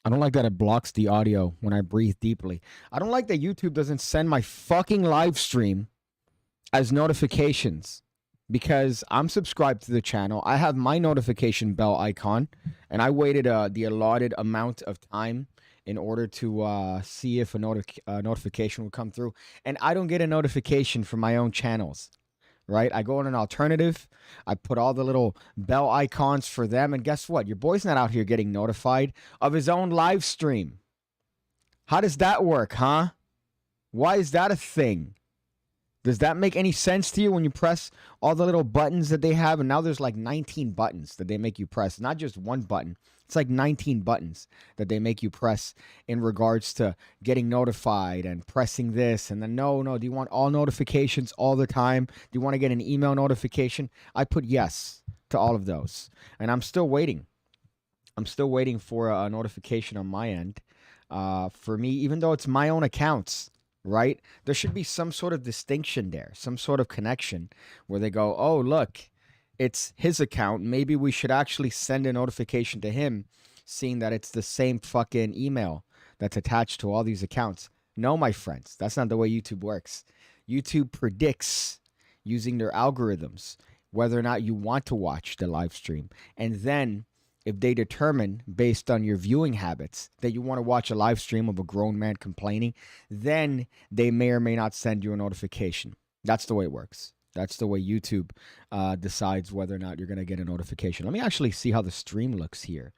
I don't like that it blocks the audio when I breathe deeply. I don't like that YouTube doesn't send my fucking live stream as notifications because I'm subscribed to the channel. I have my notification bell icon, and I waited the allotted amount of time in order to see if a notification would come through. And I don't get a notification from my own channels, right? I go on an alternative. I put all the little bell icons for them. And guess what? Your boy's not out here getting notified of his own live stream. How does that work, huh? Why is that a thing? Does that make any sense to you when you press all the little buttons that they have? And now there's like 19 buttons that they make you press, not just one button. It's like 19 buttons that they make you press in regards to getting notified and pressing this. And then, no, do you want all notifications all the time? Do you want to get an email notification? I put yes to all of those. And I'm still waiting. I'm still waiting for a notification on my end. For me, even though it's my own accounts, right? There should be some sort of distinction there, some sort of connection where they go, oh, look, it's his account. Maybe we should actually send a notification to him, seeing that it's the same fucking email that's attached to all these accounts. No, my friends, that's not the way YouTube works. YouTube predicts using their algorithms whether or not you want to watch the live stream. And then if they determine based on your viewing habits that you want to watch a live stream of a grown man complaining, then they may or may not send you a notification. That's the way it works. That's the way YouTube decides whether or not you're going to get a notification. Let me actually see how the stream looks here.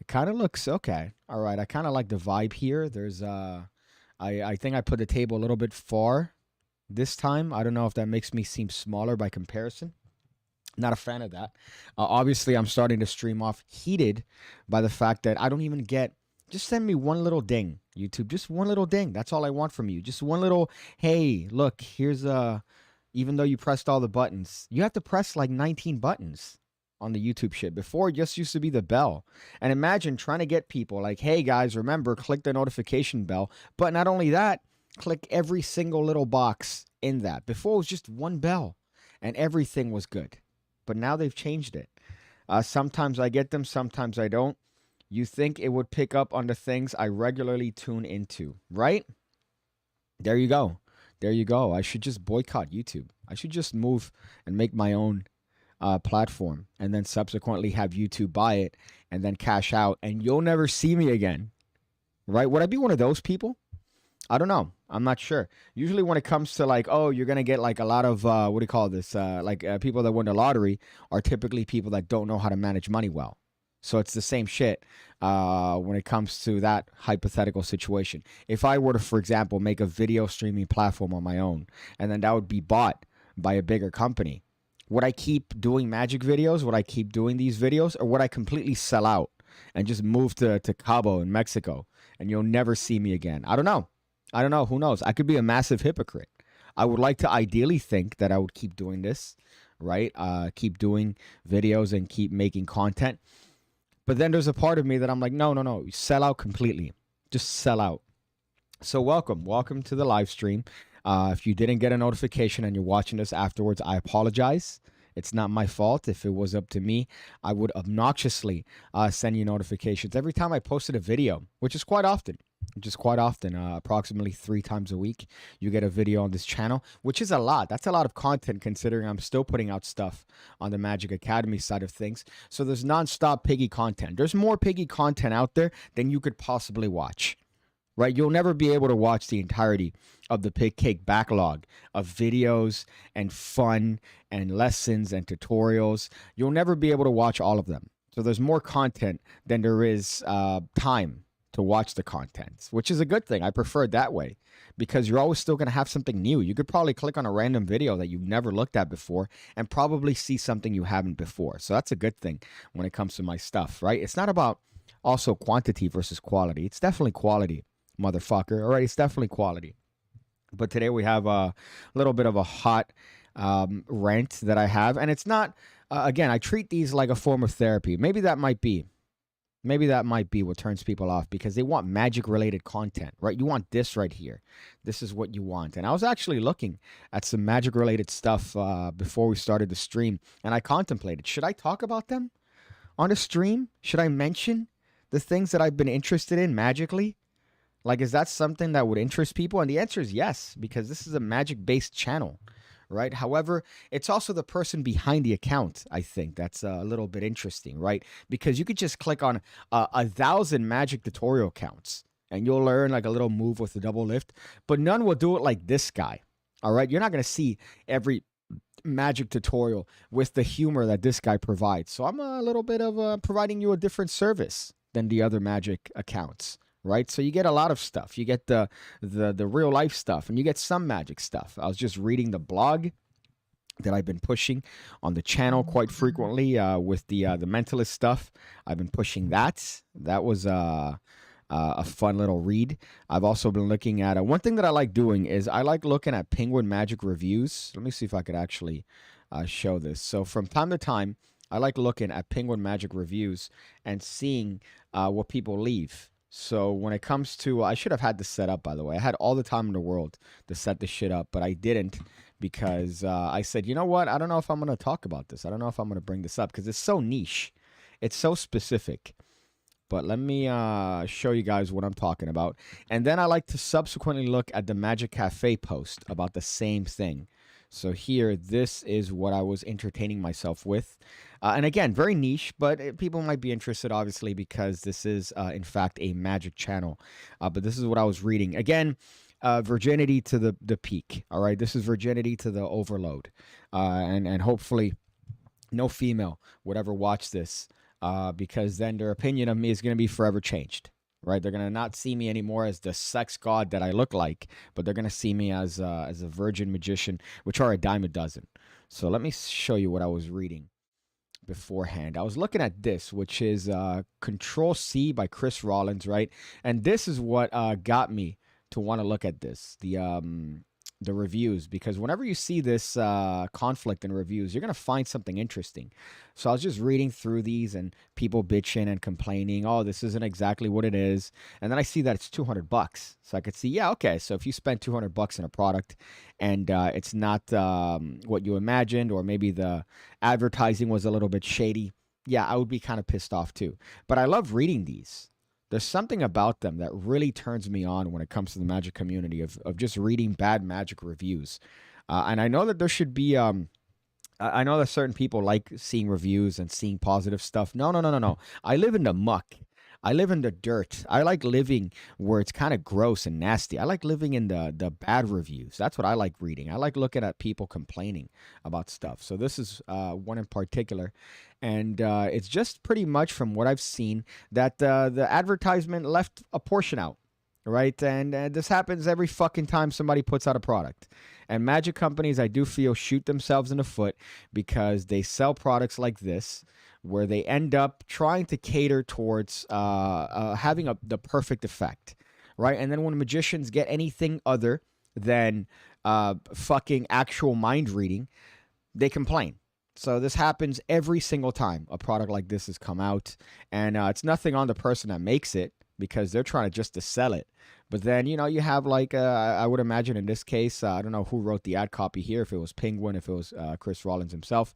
It kind of looks okay. All right. I kind of like the vibe here. There's I think I put the table a little bit far this time. I don't know if that makes me seem smaller by comparison. Not a fan of that. Obviously, I'm starting to stream off heated by the fact that I don't even get. Just send me one little ding, YouTube. Just one little ding. That's all I want from you. Just one little, hey, look, here's even though you pressed all the buttons, you have to press like 19 buttons on the YouTube shit. Before, it just used to be the bell. And imagine trying to get people like, hey, guys, remember, click the notification bell. But not only that, click every single little box in that. Before, it was just one bell, and everything was good. But now they've changed it. Sometimes I get them, sometimes I don't. You think it would pick up on the things I regularly tune into, right? There you go. There you go. I should just boycott YouTube. I should just move and make my own platform and then subsequently have YouTube buy it and then cash out, and you'll never see me again, right? Would I be one of those people? I don't know. I'm not sure. Usually when it comes to like, oh, you're going to get like a lot of, what do you call this? People that win the lottery are typically people that don't know how to manage money well. So it's the same shit when it comes to that hypothetical situation. If I were to, for example, make a video streaming platform on my own, and then that would be bought by a bigger company, would I keep doing magic videos? Would I keep doing these videos? Or would I completely sell out and just move to Cabo in Mexico and you'll never see me again? I don't know. I don't know. Who knows? I could be a massive hypocrite. I would like to ideally think that I would keep doing this, right? Keep doing videos and keep making content. But then there's a part of me that I'm like, no. Sell out completely. Just sell out. So welcome to the live stream. If you didn't get a notification and you're watching this afterwards, I apologize. It's not my fault. If it was up to me, I would obnoxiously send you notifications every time I posted a video, which is quite often. Approximately 3 times a week, you get a video on this channel, which is a lot. That's a lot of content considering I'm still putting out stuff on the Magic Academy side of things. So there's nonstop Piggy content. There's more Piggy content out there than you could possibly watch, right? You'll never be able to watch the entirety of the PigCake backlog of videos and fun and lessons and tutorials. You'll never be able to watch all of them. So there's more content than there is time to watch the content, which is a good thing. I prefer it that way because you're always still going to have something new. You could probably click on a random video that you've never looked at before and probably see something you haven't before. So that's a good thing when it comes to my stuff, right? It's not about also quantity versus quality. It's definitely quality, motherfucker. All right, it's definitely quality. But today we have a little bit of a hot rant that I have. And it's not, again, I treat these like a form of therapy. Maybe that might be what turns people off because they want magic related content, right? You want this right here. This is what you want. And I was actually looking at some magic related stuff before we started the stream. And I contemplated, should I talk about them on a stream? Should I mention the things that I've been interested in magically? Like, is that something that would interest people? And the answer is yes, because this is a magic based channel, right? However, it's also the person behind the account, I think, that's a little bit interesting, right? Because you could just click on 1,000 magic tutorial accounts and you'll learn like a little move with the double lift, but none will do it like this guy. All right. You're not going to see every magic tutorial with the humor that this guy provides. So I'm a little bit of providing you a different service than the other magic accounts, right? So you get a lot of stuff. You get the real life stuff, and you get some magic stuff. I was just reading the blog that I've been pushing on the channel quite frequently with the mentalist stuff. I've been pushing that. That was a fun little read. I've also been looking at one thing that I like doing is I like looking at Penguin Magic reviews. Let me see if I could actually show this. So from time to time, I like looking at Penguin Magic reviews and seeing what people leave. So when it comes to, I should have had this set up, by the way. I had all the time in the world to set this shit up, but I didn't because I said, you know what? I don't know if I'm going to talk about this. I don't know if I'm going to bring this up because it's so niche. It's so specific. But let me show you guys what I'm talking about. And then I like to subsequently look at the Magic Cafe post about the same thing. So here, this is what I was entertaining myself with. And again, very niche, but people might be interested, obviously, because this is, in fact, a magic channel. But this is what I was reading. Again, virginity to the peak, all right? This is virginity to the overload. And hopefully no female would ever watch this because then their opinion of me is going to be forever changed. Right, they're gonna not see me anymore as the sex god that I look like, but they're gonna see me as a virgin magician, which are a dime a dozen. So let me show you what I was reading beforehand. I was looking at this, which is Control C by Chris Rollins, right? And this is what got me to want to look at this, the reviews, because whenever you see this conflict in reviews, you're going to find something interesting. So I was just reading through these and people bitching and complaining, oh, this isn't exactly what it is. And then I see that it's $200. So I could see, yeah, okay. So if you spend $200 in a product and it's not what you imagined, or maybe the advertising was a little bit shady, yeah, I would be kind of pissed off too. But I love reading these. There's something about them that really turns me on when it comes to the magic community of just reading bad magic reviews. And I know that there should be, I know that certain people like seeing reviews and seeing positive stuff. No, no, no, no, no. I live in the muck. I live in the dirt. I like living where it's kind of gross and nasty. I like living in the bad reviews. That's what I like reading. I like looking at people complaining about stuff. So this is one in particular. And it's just pretty much from what I've seen that the advertisement left a portion out, right? And this happens every fucking time somebody puts out a product. And magic companies, I do feel, shoot themselves in the foot because they sell products like this where they end up trying to cater towards having the perfect effect, right? And then when magicians get anything other than fucking actual mind reading, they complain. So this happens every single time a product like this has come out. And it's nothing on the person that makes it because they're trying just to sell it. But then, you know, you have like, I would imagine in this case, I don't know who wrote the ad copy here, if it was Penguin, if it was Chris Rollins himself.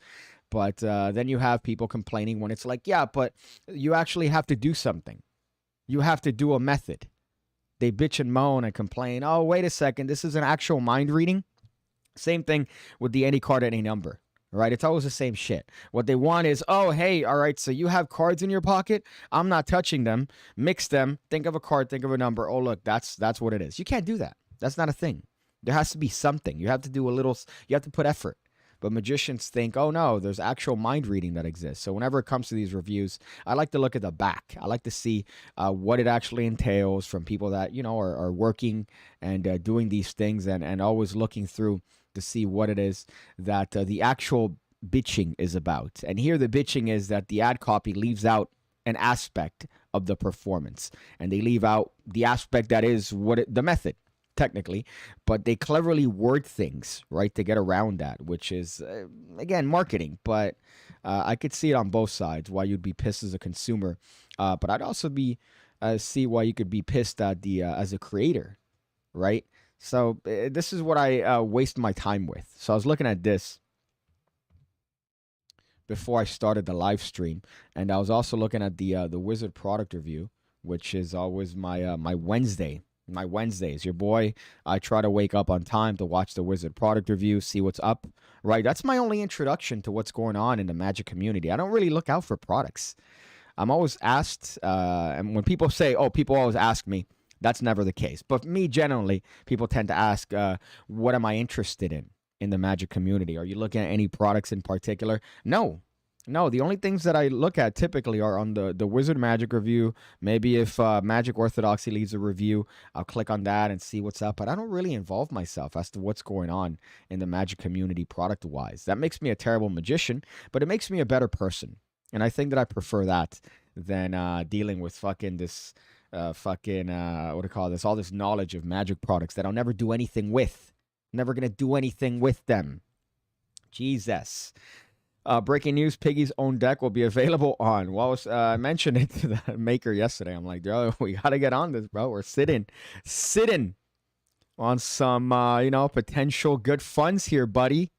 But then you have people complaining when it's like, yeah, but you actually have to do something. You have to do a method. They bitch and moan and complain, oh, wait a second, this is an actual mind reading. Same thing with the any card, any number. Right? It's always the same shit. What they want is, oh, hey, all right, so you have cards in your pocket. I'm not touching them. Mix them. Think of a card. Think of a number. Oh, look, that's what it is. You can't do that. That's not a thing. There has to be something. You have to do a little, you have to put effort. But magicians think, oh, no, there's actual mind reading that exists. So whenever it comes to these reviews, I like to look at the back. I like to see what it actually entails from people that, you know, are working and doing these things and always looking through to see what it is that the actual bitching is about. And here the bitching is that the ad copy leaves out an aspect of the performance. And they leave out the aspect that is the method, technically. But they cleverly word things, right, to get around that, which is, again, marketing. But I could see it on both sides, why you'd be pissed as a consumer. But I'd also see why you could be pissed at as a creator, right? So this is what I waste my time with. So I was looking at this. before I started the live stream, and I was also looking at the Wizard product review, which is always my Wednesday. My Wednesdays, your boy, I try to wake up on time to watch the Wizard product review, see what's up. Right, that's my only introduction to what's going on in the Magic community. I don't really look out for products. I'm always asked, and when people say, "Oh, people always ask me," that's never the case. But me, generally, people tend to ask, "What am I interested in the Magic community? Are you looking at any products in particular?" No, no. The only things that I look at typically are on the Wizard Magic review. Maybe if Magic Orthodoxy leaves a review, I'll click on that and see what's up. But I don't really involve myself as to what's going on in the Magic community product wise. That makes me a terrible magician, but it makes me a better person. And I think that I prefer that than dealing with fucking this, what do you call this? All this knowledge of Magic products that I'll never do anything with. Never gonna do anything with them. Jesus. Breaking news: Piggy's own deck will be available on. Well, I mentioned it to the maker yesterday. I'm like, bro, we gotta get on this, bro. We're sitting on some, potential good funds here, buddy.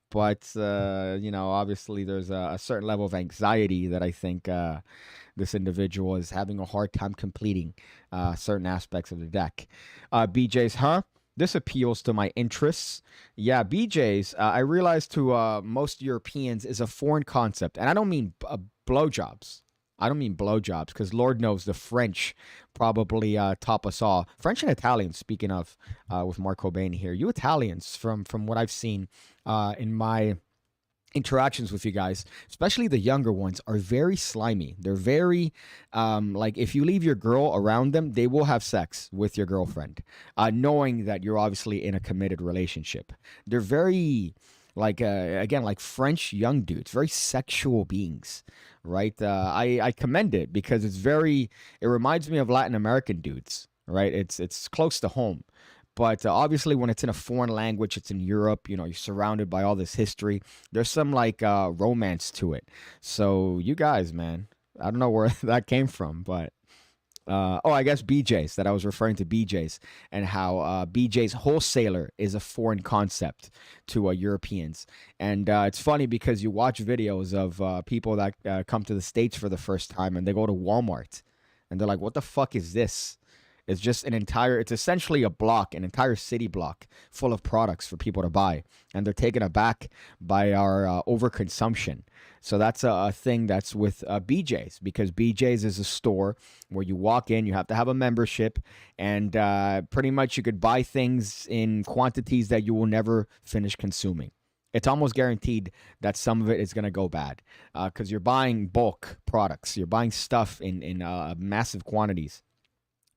But, obviously there's a certain level of anxiety that I think this individual is having a hard time completing certain aspects of the deck. BJ's, this appeals to my interests. Yeah, BJ's, I realize to most Europeans is a foreign concept. And I don't mean blowjobs. I don't mean blowjobs, because Lord knows the French probably top us all. French and Italians, speaking of, with Mark Cobain here. You Italians, from what I've seen in my interactions with you guys, especially the younger ones, are very slimy. They're very, like, if you leave your girl around them, they will have sex with your girlfriend, knowing that you're obviously in a committed relationship. They're very, like, again, like French young dudes, very sexual beings. Right, I commend it because it reminds me of Latin American dudes. Right, it's close to home, but obviously when it's in a foreign language, it's in Europe. You're surrounded by all this history. There's some like romance to it. So you guys, man, I don't know where that came from, but I guess BJ's, that I was referring to BJ's and how BJ's Wholesaler is a foreign concept to Europeans. And it's funny because you watch videos of people that come to the States for the first time and they go to Walmart and they're like, what the fuck is this? It's essentially an entire city block full of products for people to buy. And they're taken aback by our overconsumption. So that's a thing that's with BJ's, because BJ's is a store where you walk in, you have to have a membership, and pretty much you could buy things in quantities that you will never finish consuming. It's almost guaranteed that some of it is going to go bad because you're buying bulk products. You're buying stuff in massive quantities.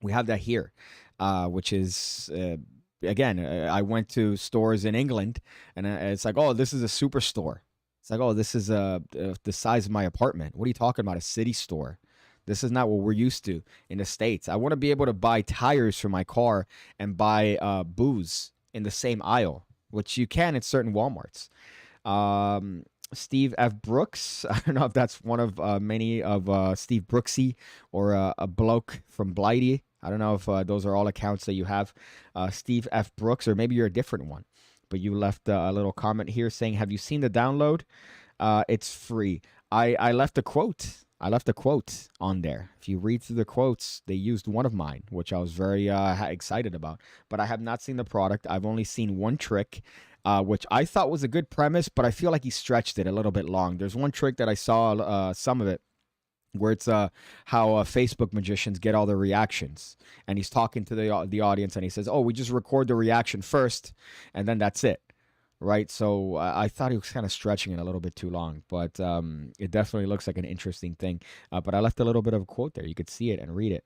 We have that here, which is, again, I went to stores in England, and it's like, oh, this is a superstore. It's like, oh, this is the size of my apartment. What are you talking about, a city store? This is not what we're used to in the States. I want to be able to buy tires for my car and buy booze in the same aisle, which you can at certain Walmarts. Steve F. Brooks. I don't know if that's one of many of Steve Brooksy or a bloke from Blighty. I don't know if those are all accounts that you have. Steve F. Brooks, or maybe you're a different one. But you left a little comment here saying, have you seen the download? It's free. I left a quote. I left a quote on there. If you read through the quotes, they used one of mine, which I was very excited about. But I have not seen the product. I've only seen one trick, which I thought was a good premise, but I feel like he stretched it a little bit long. There's one trick that I saw some of it, where it's how Facebook magicians get all the reactions. And he's talking to the audience, and he says, oh, we just record the reaction first, and then that's it. Right? So I thought he was kind of stretching it a little bit too long, but it definitely looks like an interesting thing. But I left a little bit of a quote there. You could see it and read it.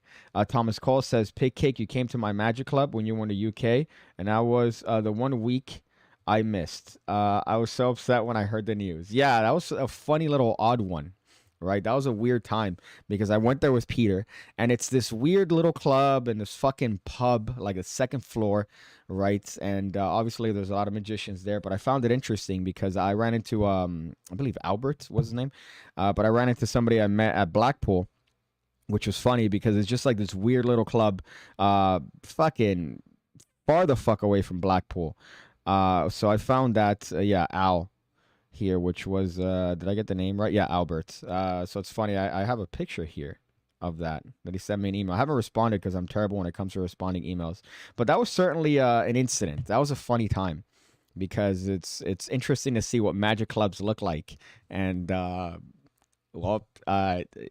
Thomas Cole says, PigCake, you came to my Magic Club when you were in the UK, and that was the 1 week I missed. I was so upset when I heard the news. Yeah, that was a funny little odd one. Right, that was a weird time because I went there with Peter, and it's this weird little club and this fucking pub, like a second floor, right? And obviously there's a lot of magicians there, but I found it interesting because I ran into I believe Albert was his name, but I ran into somebody I met at Blackpool, which was funny because it's just like this weird little club, fucking far the fuck away from Blackpool. So I found that Al. here, which was did I get the name right? Yeah, Albert. So it's funny. I have a picture here of that he sent me an email. I haven't responded because I'm terrible when it comes to responding emails. But that was certainly an incident. That was a funny time because it's interesting to see what magic clubs look like, and well,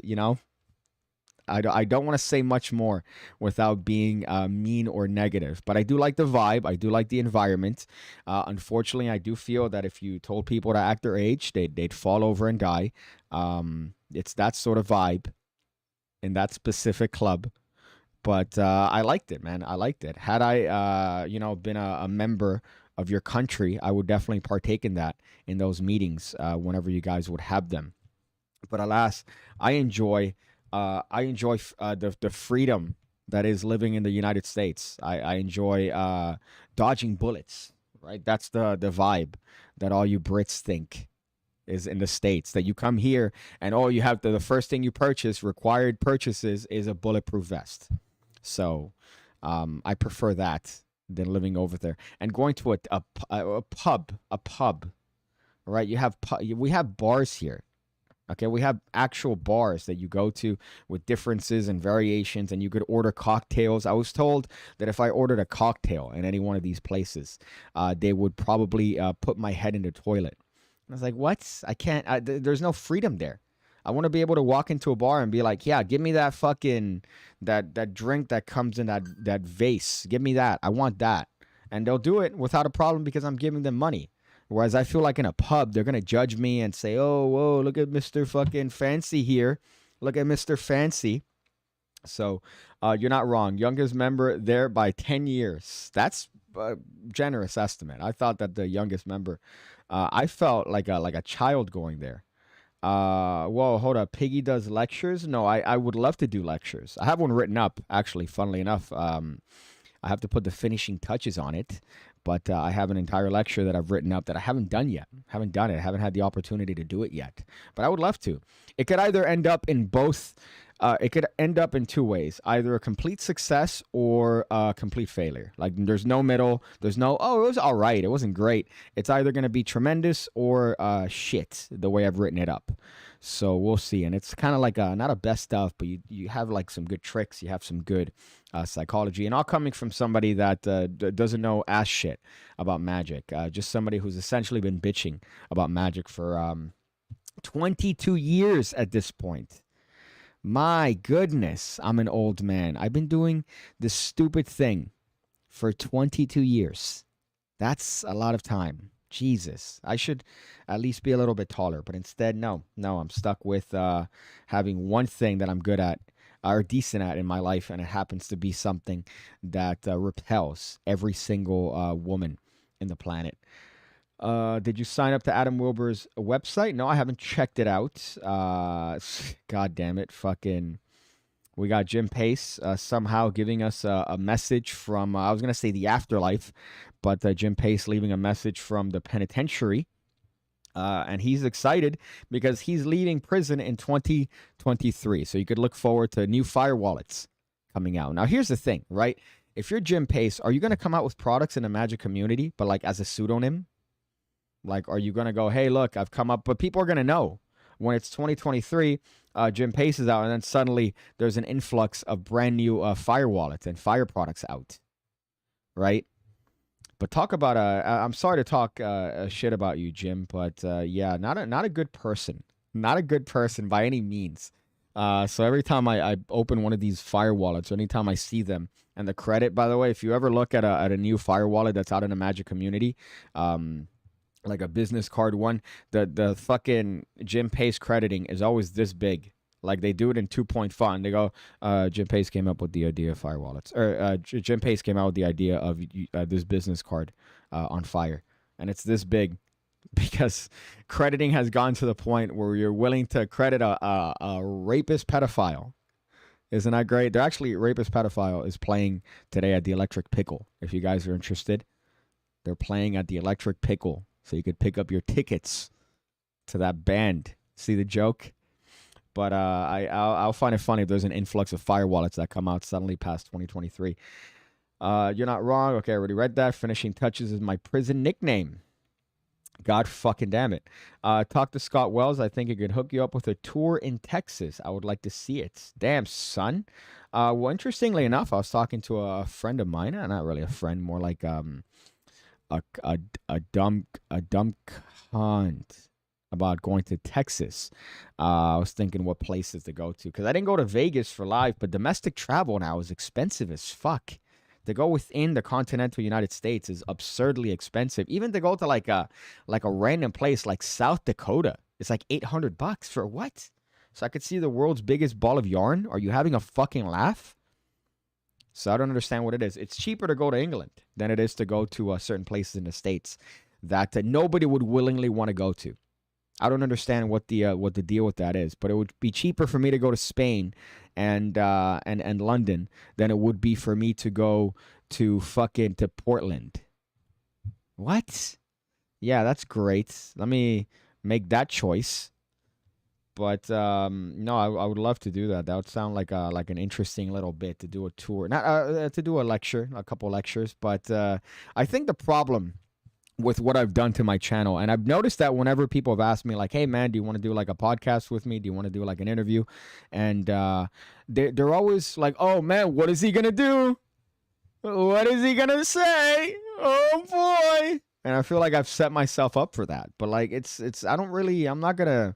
you know, I don't want to say much more without being mean or negative, but I do like the vibe. I do like the environment. Unfortunately, I do feel that if you told people to act their age, they'd fall over and die. It's that sort of vibe in that specific club. But I liked it, man. I liked it. Had I, been a member of your country, I would definitely partake in that in those meetings whenever you guys would have them. But alas, I enjoy the freedom that is living in the United States. I enjoy dodging bullets. Right, that's the vibe that all you Brits think is in the States. That you come here and all you have the first thing you purchase, required purchases, is a bulletproof vest. So I prefer that than living over there and going to a pub. Right, we have bars here. Okay, we have actual bars that you go to with differences and variations, and you could order cocktails. I was told that if I ordered a cocktail in any one of these places, they would probably put my head in the toilet. I was like, what? I can't, there's no freedom there. I want to be able to walk into a bar and be like, yeah, give me that fucking, that drink that comes in that vase. Give me that. I want that. And they'll do it without a problem because I'm giving them money. Whereas I feel like in a pub, they're going to judge me and say, oh, whoa, look at Mr. fucking Fancy here. Look at Mr. Fancy. So you're not wrong. Youngest member there by 10 years. That's a generous estimate. I thought that the youngest member, I felt like a child going there. Whoa, hold up. Piggy does lectures? No, I would love to do lectures. I have one written up, actually, funnily enough. I have to put the finishing touches on it. But I have an entire lecture that I've written up that I haven't done yet. Haven't done it. I haven't had the opportunity to do it yet. But I would love to. It could either end up in both. It could end up in two ways. Either a complete success or a complete failure. Like there's no middle. There's no, oh, it was all right. It wasn't great. It's either going to be tremendous or shit, the way I've written it up. So we'll see. And it's kind of like not a best of, but you have like some good tricks. You have some good psychology. And all coming from somebody that doesn't know ass shit about magic. Just somebody who's essentially been bitching about magic for 22 years at this point. My goodness, I'm an old man. I've been doing this stupid thing for 22 years. That's a lot of time. Jesus, I should at least be a little bit taller, but instead, no, I'm stuck with having one thing that I'm good at or decent at in my life, and it happens to be something that repels every single woman in the planet. Did you sign up to Adam Wilbur's website? No, I haven't checked it out. God damn it, fucking. We got Jim Pace somehow giving us a message from, I was going to say the afterlife, but Jim Pace leaving a message from the penitentiary. And he's excited because he's leaving prison in 2023. So you could look forward to new fire wallets coming out. Now, here's the thing, right? If you're Jim Pace, are you going to come out with products in the magic community, but like as a pseudonym? Like, are you going to go, hey, look, I've come up, but people are going to know. When it's 2023, Jim Pace is out, and then suddenly there's an influx of brand new fire wallets and fire products out, right? But talk about I'm sorry to talk shit about you, Jim, but yeah, not a good person, not a good person by any means. So every time I open one of these fire wallets, or anytime I see them, and the credit, by the way, if you ever look at a new fire wallet that's out in the magic community, like a business card one, the fucking Jim Pace crediting is always this big. Like they do it in 2-point font. They go, Jim Pace came up with the idea of fire wallets. Or Jim Pace came out with the idea of this business card on fire. And it's this big because crediting has gone to the point where you're willing to credit a rapist pedophile. Isn't that great? They're actually, rapist pedophile is playing today at the Electric Pickle. If you guys are interested, they're playing at the Electric Pickle. So you could pick up your tickets to that band. See the joke? But I'll find it funny if there's an influx of fire wallets that come out suddenly past 2023. You're not wrong. Okay, I already read that. Finishing touches is my prison nickname. God fucking damn it. Talk to Scott Wells. I think it could hook you up with a tour in Texas. I would like to see it. Damn, son. Well, interestingly enough, I was talking to a friend of mine. Not really a friend, more like a a a dumb cunt about going to Texas. I was thinking what places to go to because I didn't go to Vegas for live, but domestic travel now is expensive as fuck. To go within the continental United States is absurdly expensive. Even to go to like a random place like South Dakota, it's like $800 for what? So I could see the world's biggest ball of yarn. Are you having a fucking laugh? So I don't understand what it is. It's cheaper to go to England than it is to go to certain places in the States that nobody would willingly want to go to. I don't understand what the deal with that is, but it would be cheaper for me to go to Spain and London than it would be for me to go to fucking to Portland. What? Yeah, that's great. Let me make that choice. But no, I would love to do that. That would sound like an interesting little bit to do a tour, not to do a lecture, a couple lectures. But I think the problem with what I've done to my channel, and I've noticed that whenever people have asked me, like, "Hey, man, do you want to do like a podcast with me? Do you want to do like an interview?" And they're always like, "Oh man, what is he gonna do? What is he gonna say? Oh boy!" And I feel like I've set myself up for that. But like, I'm not gonna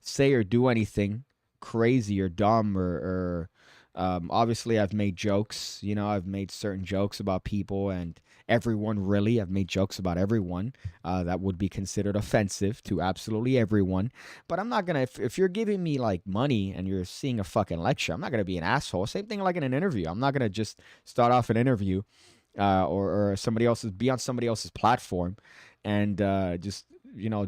say or do anything crazy or dumb or obviously I've made jokes, I've made certain jokes about people and everyone. Really, I've made jokes about everyone that would be considered offensive to absolutely everyone. But I'm not gonna, if you're giving me like money and you're seeing a fucking lecture, I'm not gonna be an asshole. Same thing like in an interview. I'm not gonna just start off an interview or be on somebody else's platform and just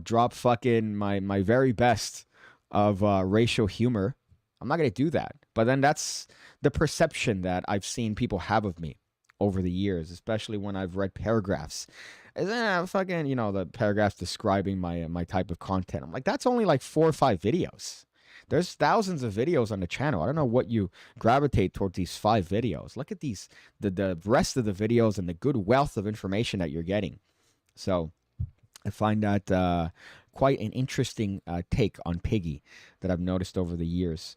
drop fucking my very best of racial humor. I'm not going to do that. But then that's the perception that I've seen people have of me over the years, especially when I've read paragraphs. And then fucking, the paragraphs describing my type of content. I'm like, that's only like 4 or 5 videos. There's thousands of videos on the channel. I don't know what you gravitate towards these 5 videos. Look at the rest of the videos and the good wealth of information that you're getting. So I find that quite an interesting take on Piggy that I've noticed over the years.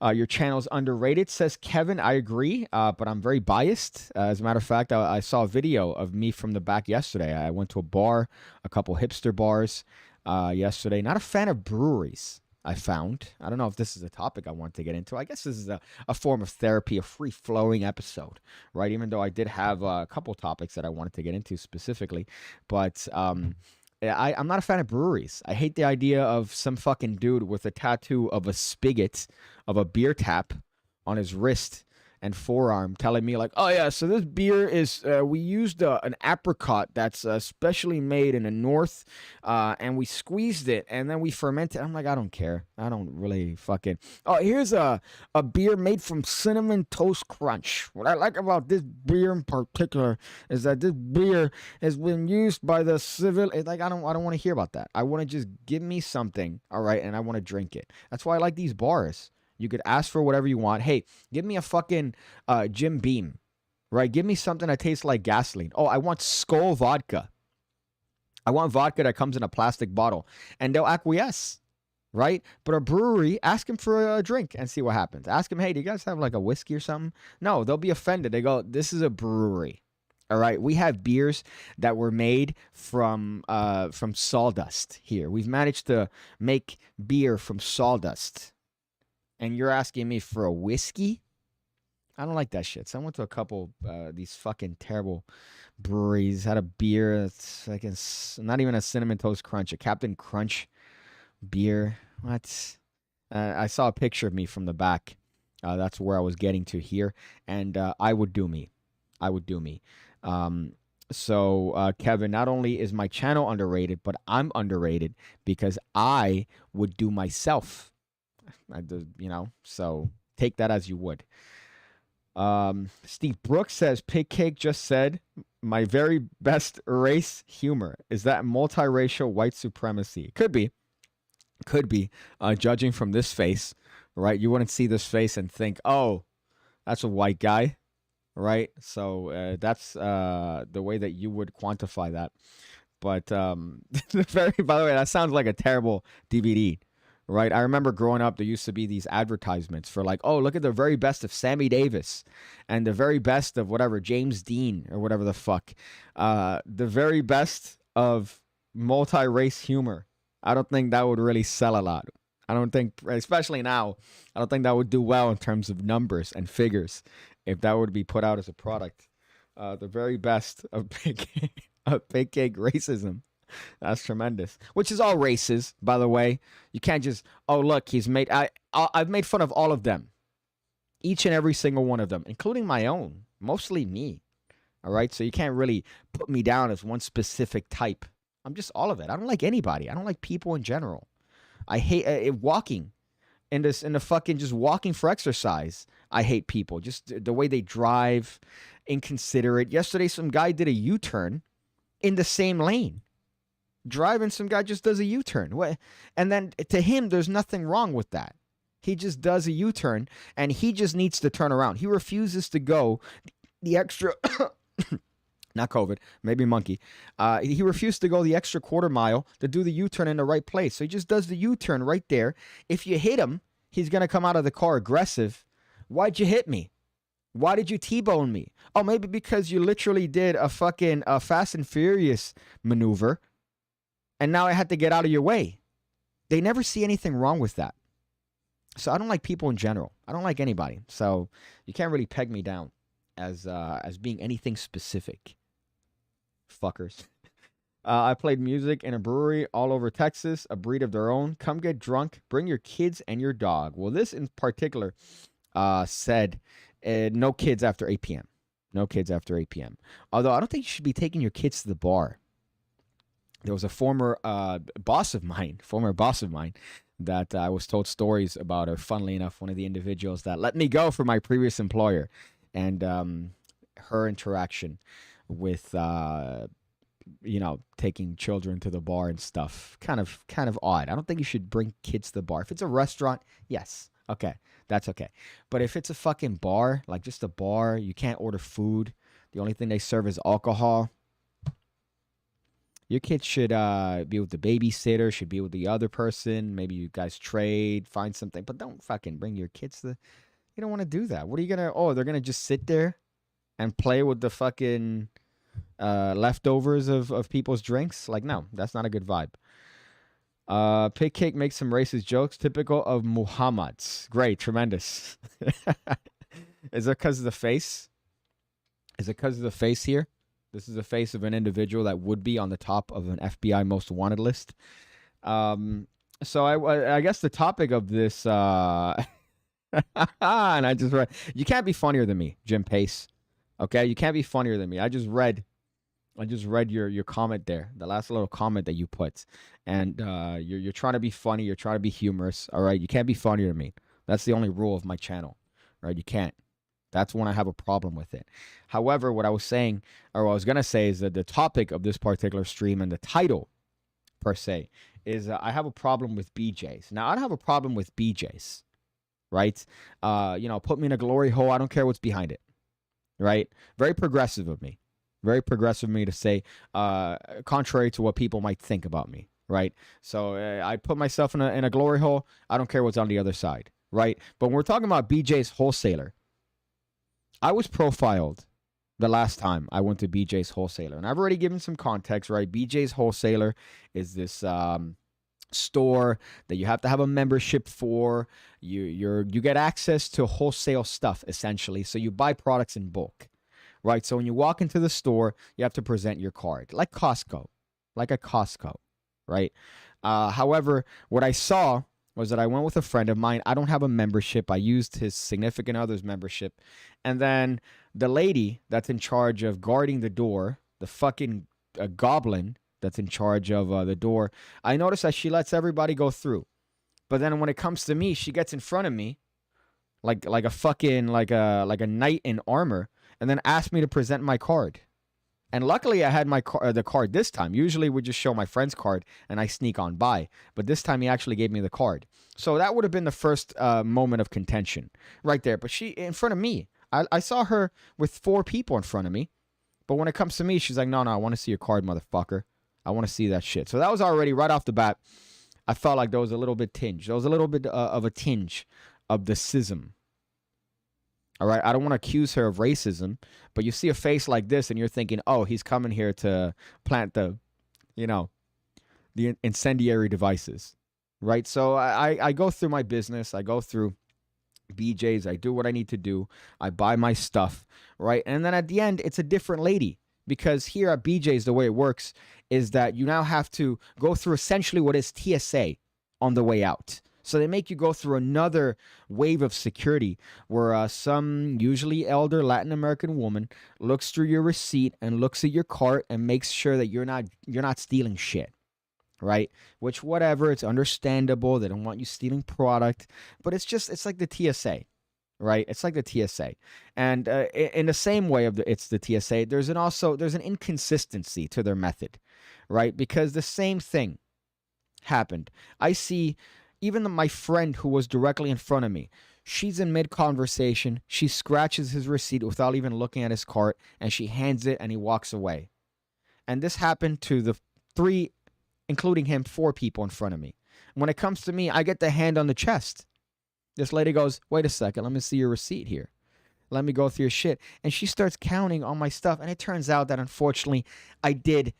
Your channel's underrated, says Kevin. I agree, but I'm very biased. As a matter of fact, I saw a video of me from the back yesterday. I went to a bar, a couple hipster bars yesterday. Not a fan of breweries, I found. I don't know if this is a topic I want to get into. I guess this is a form of therapy, a free-flowing episode, right? Even though I did have a couple topics that I wanted to get into specifically. But I'm not a fan of breweries. I hate the idea of some fucking dude with a tattoo of a spigot of a beer tap on his wrist and forearm telling me like, "Oh yeah, so this beer is we used an apricot that's specially made in the north, and we squeezed it and then we fermented." I'm like, I don't care. I don't really fucking. Oh, here's a beer made from cinnamon toast crunch. What I like about this beer in particular is that this beer has been used by the civil. It's like I don't want to hear about that. I want to just give me something, all right, and I want to drink it. That's why I like these bars. You could ask for whatever you want. Hey, give me a fucking Jim Beam, right? Give me something that tastes like gasoline. Oh, I want Skull vodka. I want vodka that comes in a plastic bottle. And they'll acquiesce, right? But a brewery, ask them for a drink and see what happens. Ask them, hey, do you guys have like a whiskey or something? No, they'll be offended. They go, this is a brewery. All right, we have beers that were made from sawdust here. We've managed to make beer from sawdust. And you're asking me for a whiskey? I don't like that shit. So I went to a couple these fucking terrible breweries. Had a beer that's like not even a cinnamon toast crunch, a Captain Crunch beer. What? I saw a picture of me from the back. That's where I was getting to here, and I would do me. I would do me. So Kevin, not only is my channel underrated, but I'm underrated because I would do myself. So take that as you would. Steve Brooks says, PigCake just said, my very best race humor. Is that multiracial white supremacy? Could be. Judging from this face, right? You wouldn't see this face and think, oh, that's a white guy, right? So that's the way that you would quantify that. But by the way, that sounds like a terrible DVD, right? I remember growing up, there used to be these advertisements for like, oh, look at the very best of Sammy Davis and the very best of whatever, James Dean or whatever the fuck. The very best of multi-race humor. I don't think that would really sell a lot. I don't think, especially now, I don't think that would do well in terms of numbers and figures if that would be put out as a product. The very best of PigCake racism. That's tremendous. Which is all races, by the way. You can't just, oh, look, I've made fun of all of them. Each and every single one of them, including my own. Mostly me. All right? So you can't really put me down as one specific type. I'm just all of it. I don't like anybody. I don't like people in general. I hate walking. In the fucking just walking for exercise. I hate people. Just the way they drive. Inconsiderate. Yesterday, some guy did a U-turn in the same lane. Driving, some guy just does a U-turn. And then to him, there's nothing wrong with that. He just does a U-turn, and he just needs to turn around. He refuses to go the extra... not COVID, maybe monkey. He refused to go the extra quarter mile to do the U-turn in the right place. So he just does the U-turn right there. If you hit him, he's going to come out of the car aggressive. Why'd you hit me? Why did you T-bone me? Oh, maybe because you literally did a fucking Fast and Furious maneuver, and now I had to get out of your way. They never see anything wrong with that. So I don't like people in general. I don't like anybody. So you can't really peg me down as being anything specific. Fuckers. I played music in a brewery all over Texas, a breed of their own. Come get drunk. Bring your kids and your dog. Well, this in particular said no kids after 8 p.m. No kids after 8 p.m. Although I don't think you should be taking your kids to the bar. There was a former boss of mine that I was told stories about her. Funnily enough, one of the individuals that let me go for my previous employer, and her interaction with taking children to the bar and stuff. Kind of odd. I don't think you should bring kids to the bar. If it's a restaurant, yes. Okay. That's okay. But if it's a fucking bar, like just a bar, you can't order food. The only thing they serve is alcohol. Your kid should be with the babysitter, should be with the other person. Maybe you guys trade, find something. But don't fucking bring your kids to... You don't want to do that. What are you going to... Oh, they're going to just sit there and play with the fucking leftovers of people's drinks? Like, no, that's not a good vibe. PigCake makes some racist jokes, typical of Muhammad's. Great, tremendous. Is it because of the face? Is it because of the face here? This is the face of an individual that would be on the top of an FBI most wanted list. So I guess the topic of this, and I just read, you can't be funnier than me, Jim Pace. Okay, you can't be funnier than me. I just read your comment there, the last little comment that you put, and you're trying to be funny, you're trying to be humorous. All right, you can't be funnier than me. That's the only rule of my channel, right? You can't. That's when I have a problem with it. However, what I was saying, or what I was going to say, is that the topic of this particular stream and the title, per se, is I have a problem with BJs. Now, I don't have a problem with BJs, right? Put me in a glory hole. I don't care what's behind it, right? Very progressive of me. Very progressive of me to say, contrary to what people might think about me, right? So I put myself in a glory hole. I don't care what's on the other side, right? But when we're talking about BJ's Wholesaler, I was profiled the last time I went to BJ's Wholesaler, and I've already given some context, right? BJ's Wholesaler is this store that you have to have a membership for. You get access to wholesale stuff, essentially. So you buy products in bulk, right? So when you walk into the store, you have to present your card, like Costco, like a Costco, right? However, what I saw was that I went with a friend of mine. I don't have a membership. I used his significant other's membership. And then the lady that's in charge of guarding the door, the fucking goblin that's in charge of the door, I noticed that she lets everybody go through. But then when it comes to me, she gets in front of me like a fucking, like a knight in armor, and then asks me to present my card. And luckily, I had the card this time. Usually, we just show my friend's card, and I sneak on by. But this time, he actually gave me the card. So that would have been the first moment of contention right there. But she, in front of me, I saw her with 4 people in front of me. But when it comes to me, she's like, no, I want to see your card, motherfucker. I want to see that shit. So that was already right off the bat. I felt like there was a little bit tinge. There was a little bit of a tinge of the schism. All right. I don't want to accuse her of racism, but you see a face like this and you're thinking, oh, he's coming here to plant the, you know, the incendiary devices. Right. So I go through my business. I go through BJ's. I do what I need to do. I buy my stuff. Right. And then at the end, it's a different lady. Because here at BJ's, the way it works is that you now have to go through essentially what is TSA on the way out. So they make you go through another wave of security where some usually elder Latin American woman looks through your receipt and looks at your cart and makes sure that you're not stealing shit. Right? Which, whatever, it's understandable. They don't want you stealing product. But it's like the TSA. Right, it's like the TSA, and in the same way it's the TSA. There's an inconsistency to their method, right? Because the same thing happened. I see even my friend who was directly in front of me. She's in mid conversation. She scratches his receipt without even looking at his cart, and she hands it, and he walks away. And this happened to the three, including him, 4 people in front of me. When it comes to me, I get the hand on the chest. This lady goes, wait a second, let me see your receipt here. Let me go through your shit. And she starts counting all my stuff. And it turns out that, unfortunately, I did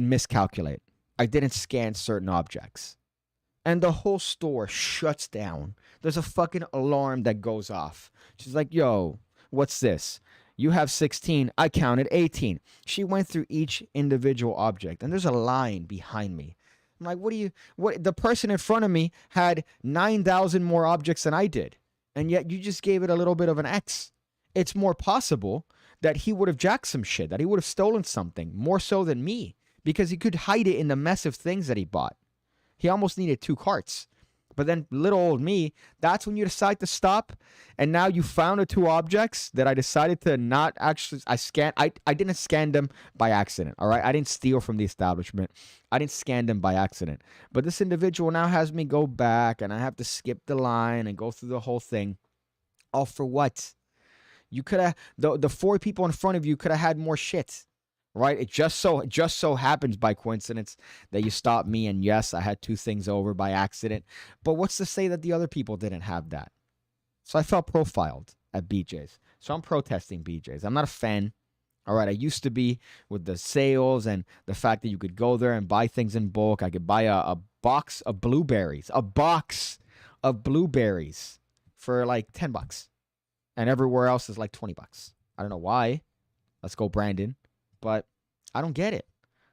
miscalculate. I didn't scan certain objects. And the whole store shuts down. There's a fucking alarm that goes off. She's like, yo, what's this? You have 16. I counted 18. She went through each individual object. And there's a line behind me. I'm like, the person in front of me had 9,000 more objects than I did. And yet you just gave it a little bit of an X. It's more possible that he would have jacked some shit, that he would have stolen something, more so than me, because he could hide it in the mess of things that he bought. He almost needed 2 carts. But then little old me, that's when you decide to stop. And now you found the 2 objects that I decided to not actually, I didn't scan them by accident. All right. I didn't steal from the establishment. I didn't scan them by accident. But this individual now has me go back and I have to skip the line and go through the whole thing. All for what? You could have, the 4 people in front of you could have had more shit. Right? It just so happens by coincidence that you stopped me, and yes, I had 2 things over by accident. But what's to say that the other people didn't have that? So I felt profiled at BJ's. So I'm protesting BJ's. I'm not a fan. All right, I used to be with the sales and the fact that you could go there and buy things in bulk. I could buy a box of blueberries, for like $10, and everywhere else is like $20. I don't know why. Let's go, Brandon. But I don't get it.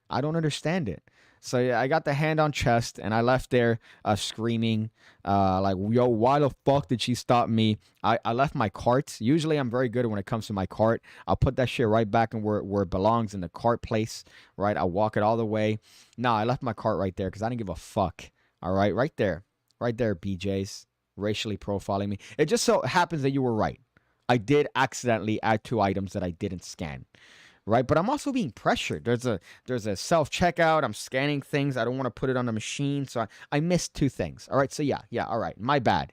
I don't understand it. So yeah, I got the hand on chest and I left there screaming like, yo, why the fuck did she stop me? I left my cart. Usually I'm very good when it comes to my cart. I'll put that shit right back in where it belongs, in the cart place, right? I'll walk it all the way. No, I left my cart right there because I didn't give a fuck. All right, right there, BJ's, racially profiling me. It just so happens that you were right. I did accidentally add 2 items that I didn't scan. Right, but I'm also being pressured. There's a self-checkout. I'm scanning things. I don't want to put it on the machine, so I missed 2 things. All right, so yeah, all right, my bad.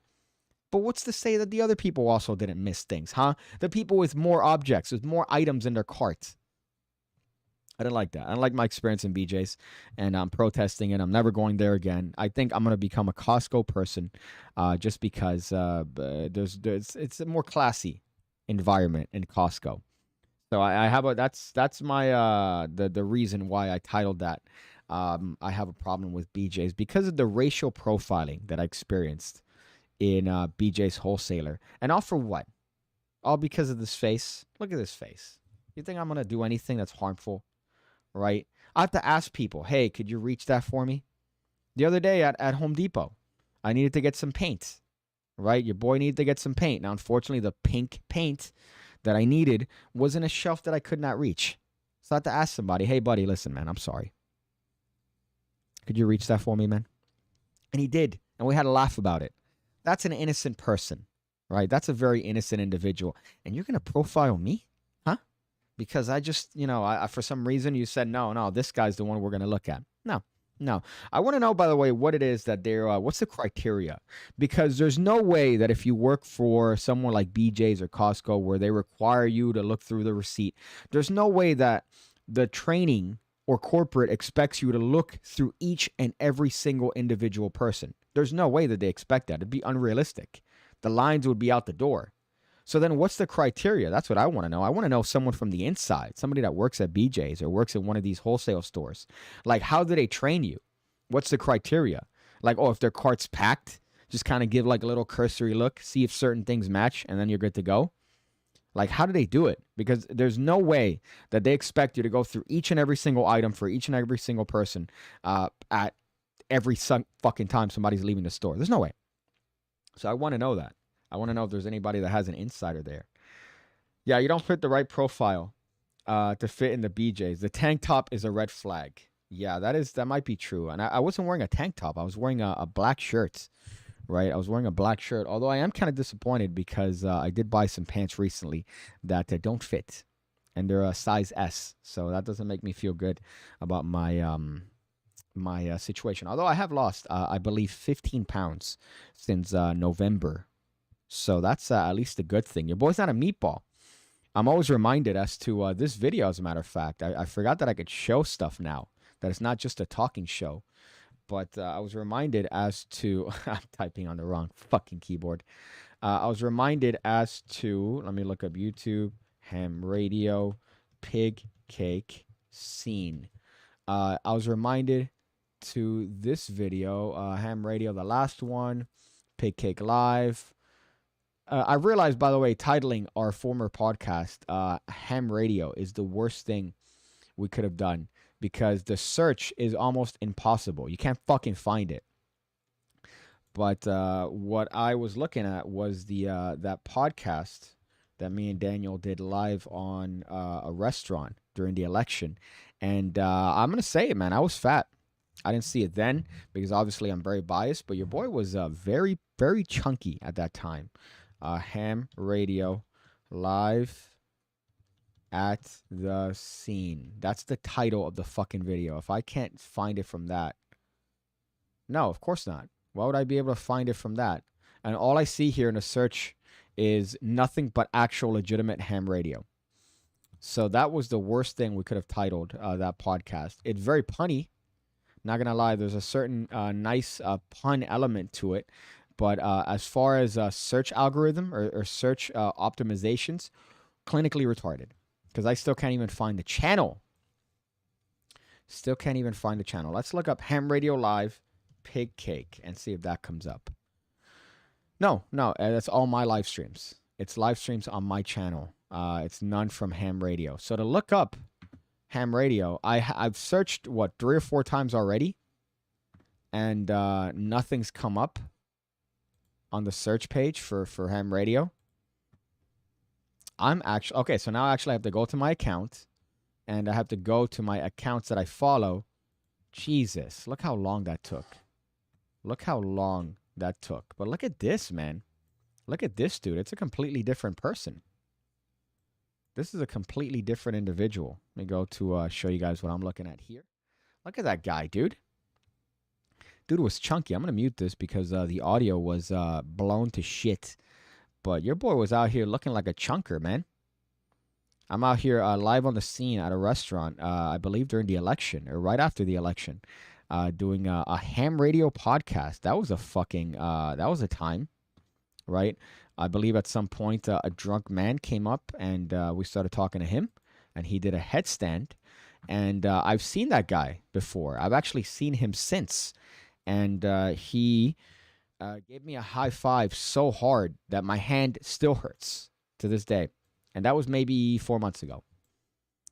But what's to say that the other people also didn't miss things, huh? The people with more objects, with more items in their carts. I didn't like that. I don't like my experience in BJ's, and I'm protesting it. I'm never going there again. I think I'm going to become a Costco person, just because it's a more classy environment in Costco. So I have that's my the reason why I titled that. I have a problem with BJ's because of the racial profiling that I experienced in BJ's Wholesaler. And all for what? All because of this face. Look at this face. You think I'm gonna do anything that's harmful? Right? I have to ask people, hey, could you reach that for me? The other day at Home Depot, I needed to get some paint. Right? Your boy needed to get some paint. Now, unfortunately, the pink paint that I needed was in a shelf that I could not reach. So I had to ask somebody, hey, buddy, listen, man, I'm sorry. Could you reach that for me, man? And he did. And we had a laugh about it. That's an innocent person, right? That's a very innocent individual. And you're going to profile me? Huh? Because I just, I for some reason you said, no, this guy's the one we're going to look at. No. I want to know, by the way, what it is that what's the criteria? Because there's no way that if you work for someone like BJ's or Costco where they require you to look through the receipt, there's no way that the training or corporate expects you to look through each and every single individual person. There's no way that they expect that. It'd be unrealistic. The lines would be out the door. So then what's the criteria? That's what I want to know. I want to know someone from the inside, somebody that works at BJ's or works in one of these wholesale stores. Like, how do they train you? What's the criteria? Like, oh, if their cart's packed, just kind of give like a little cursory look, see if certain things match, and then you're good to go. Like, how do they do it? Because there's no way that they expect you to go through each and every single item for each and every single person at every fucking time somebody's leaving the store. There's no way. So I want to know that. I want to know if there's anybody that has an insider there. Yeah, you don't fit the right profile to fit in the BJ's. The tank top is a red flag. Yeah, that might be true. And I wasn't wearing a tank top. I was wearing a black shirt, right? I was wearing a black shirt. Although I am kind of disappointed because I did buy some pants recently that don't fit. And they're a size S. So that doesn't make me feel good about my my situation. Although I have lost, I believe, 15 pounds since November. So that's at least a good thing. Your boy's not a meatball. I'm always reminded as to this video, as a matter of fact. I forgot that I could show stuff now, that it's not just a talking show. But I was reminded as to... I'm typing on the wrong fucking keyboard. I was reminded as to... Let me look up YouTube. Ham radio. PigCake scene. I was reminded to this video. Ham radio, the last one. PigCake live. I realized, by the way, titling our former podcast, Ham Radio, is the worst thing we could have done because the search is almost impossible. You can't fucking find it. But what I was looking at was that podcast that me and Daniel did live on a restaurant during the election. And I'm going to say it, man. I was fat. I didn't see it then because obviously I'm very biased. But your boy was very, very chunky at that time. Ham radio live at the scene. That's the title of the fucking video. If I can't find it from that, no, of course not. Why would I be able to find it from that? And all I see here in the search is nothing but actual legitimate ham radio. So that was the worst thing we could have titled that podcast. It's very punny. Not gonna lie, there's a certain nice pun element to it. But as far as search algorithm or search optimizations, clinically retarded. Because I still can't even find the channel. Still can't even find the channel. Let's look up Ham Radio Live PigCake and see if that comes up. No, that's all my live streams. It's live streams on my channel. It's none from Ham Radio. So to look up Ham Radio, I've searched, 3 or 4 times already. And nothing's come up on the search page for ham radio. I'm actually... Okay, so now I actually have to go to my account. And I have to go to my accounts that I follow. Jesus, look how long that took. Look how long that took. But look at this, man. Look at this, dude. It's a completely different person. This is a completely different individual. Let me go to show you guys what I'm looking at here. Look at that guy, dude. Dude was chunky. I'm going to mute this because the audio was blown to shit. But your boy was out here looking like a chunker, man. I'm out here live on the scene at a restaurant, I believe during the election or right after the election, doing a ham radio podcast. That was a fucking, that was a time, right? I believe at some point a drunk man came up and we started talking to him and he did a headstand. And I've seen that guy before. I've actually seen him since. And he gave me a high five so hard that my hand still hurts to this day. And that was maybe 4 months ago.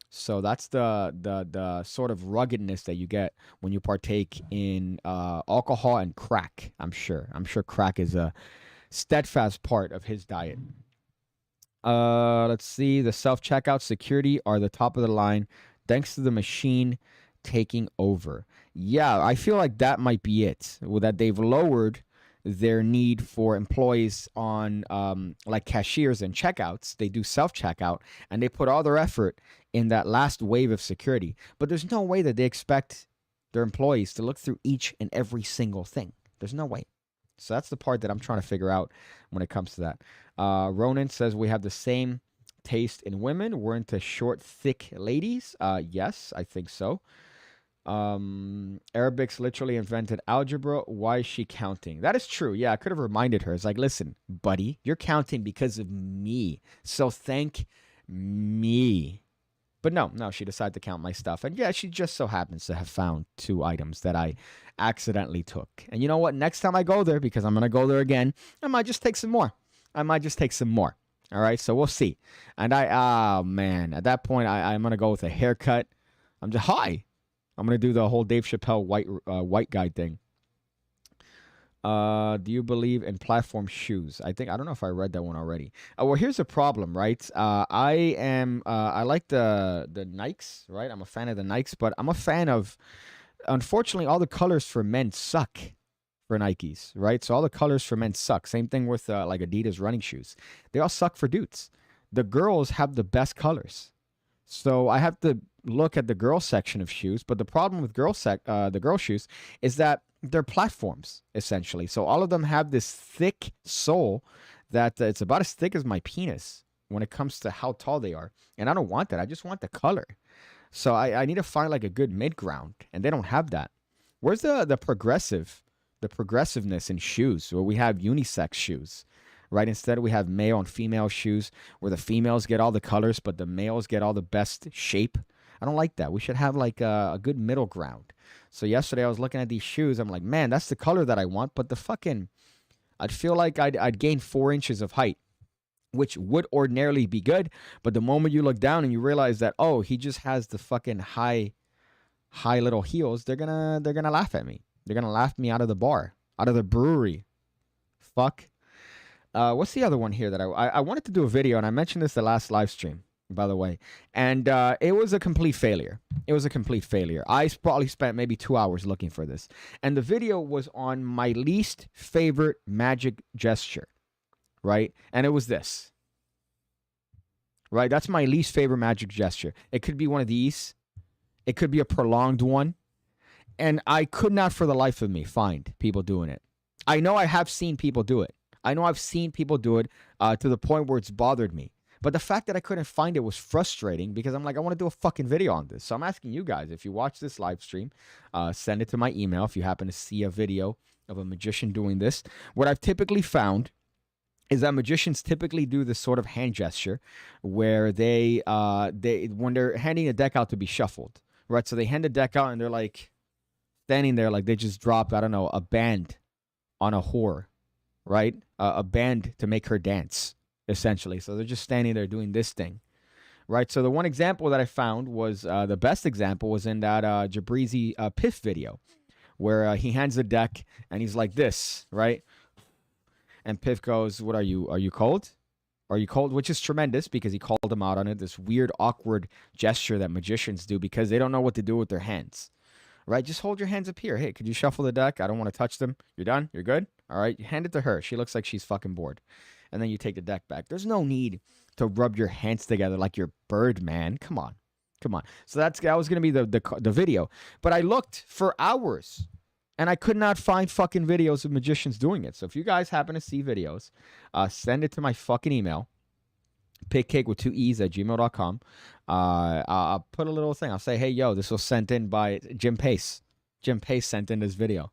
So that's the sort of ruggedness that you get when you partake in alcohol and crack, I'm sure. I'm sure crack is a steadfast part of his diet. Let's see. The self-checkout security are the top of the line thanks to the machine taking over. Yeah, I feel like that might be it. Well, that they've lowered their need for employees on like cashiers and checkouts. They do self-checkout and they put all their effort in that last wave of security. But there's no way that they expect their employees to look through each and every single thing. There's no way. So that's the part that I'm trying to figure out when it comes to that. Ronan says we have the same taste in women. We're into short, thick ladies. Yes, I think so. Arabics literally invented algebra. Why is she counting? That is true. Yeah, I could have reminded her. It's like, listen, buddy, you're counting because of me. So thank me. But no, she decided to count my stuff. And yeah, she just so happens to have found 2 items that I accidentally took. And you know what? Next time I go there, because I'm going to go there again, I might just take some more. All right, so we'll see. And oh man, at that point, I'm going to go with a haircut. I'm just, hi. I'm going to do the whole Dave Chappelle white guy thing. Do you believe in platform shoes? I don't know if I read that one already. Well, here's the problem, right? I like the Nikes, right? I'm a fan of the Nikes, but I'm a fan of, unfortunately, all the colors for men suck for Nikes, right? So all the colors for men suck. Same thing with like Adidas running shoes. They all suck for dudes. The girls have the best colors. So I have to look at the girl section of shoes, but the problem with the girl shoes is that they're platforms essentially. So all of them have this thick sole that it's about as thick as my penis when it comes to how tall they are, and I don't want that. I just want the color. So I need to find like a good mid ground, and they don't have that. Where's the progressiveness in shoes where we have unisex shoes? Right? Instead, we have male and female shoes where the females get all the colors, but the males get all the best shape. I don't like that. We should have like a good middle ground. So yesterday I was looking at these shoes. I'm like, man, that's the color that I want. But I'd feel like I'd gain 4 inches of height, which would ordinarily be good. But the moment you look down and you realize that, oh, he just has the fucking high little heels, they're gonna laugh at me. They're gonna laugh me out of the bar, out of the brewery. Fuck. What's the other one here that I wanted to do a video, and I mentioned this the last live stream, by the way, and it was a complete failure. I probably spent maybe 2 hours looking for this, and the video was on my least favorite magic gesture, right? And it was this, right? That's my least favorite magic gesture. It could be one of these. It could be a prolonged one, and I could not for the life of me find people doing it. I know I have seen people do it. I know I've seen people do it to the point where it's bothered me. But the fact that I couldn't find it was frustrating because I'm like, I want to do a fucking video on this. So I'm asking you guys, if you watch this live stream, send it to my email if you happen to see a video of a magician doing this. What I've typically found is that magicians typically do this sort of hand gesture where they when they're handing a deck out to be shuffled, right? So they hand the deck out and they're like standing there like they just dropped, I don't know, a band on a whore. Right? A band to make her dance, essentially. So they're just standing there doing this thing, right? So the one example that I found was, the best example was in that Jabrizi Piff video, where he hands the deck and he's like this, right? And Piff goes, what are you? Are you cold? Are you cold? Which is tremendous because he called him out on it, this weird, awkward gesture that magicians do because they don't know what to do with their hands. Right? Just hold your hands up here. Hey, could you shuffle the deck? I don't want to touch them. You're done? You're good? All right. You hand it to her. She looks like she's fucking bored. And then you take the deck back. There's no need to rub your hands together like you're Birdman. Come on. So that was going to be the video. But I looked for hours and I could not find fucking videos of magicians doing it. So if you guys happen to see videos, send it to my fucking email. PigCake with 2 E's at gmail.com. I'll put a little thing. I'll say, hey, yo, this was sent in by Jim Pace. Jim Pace sent in this video.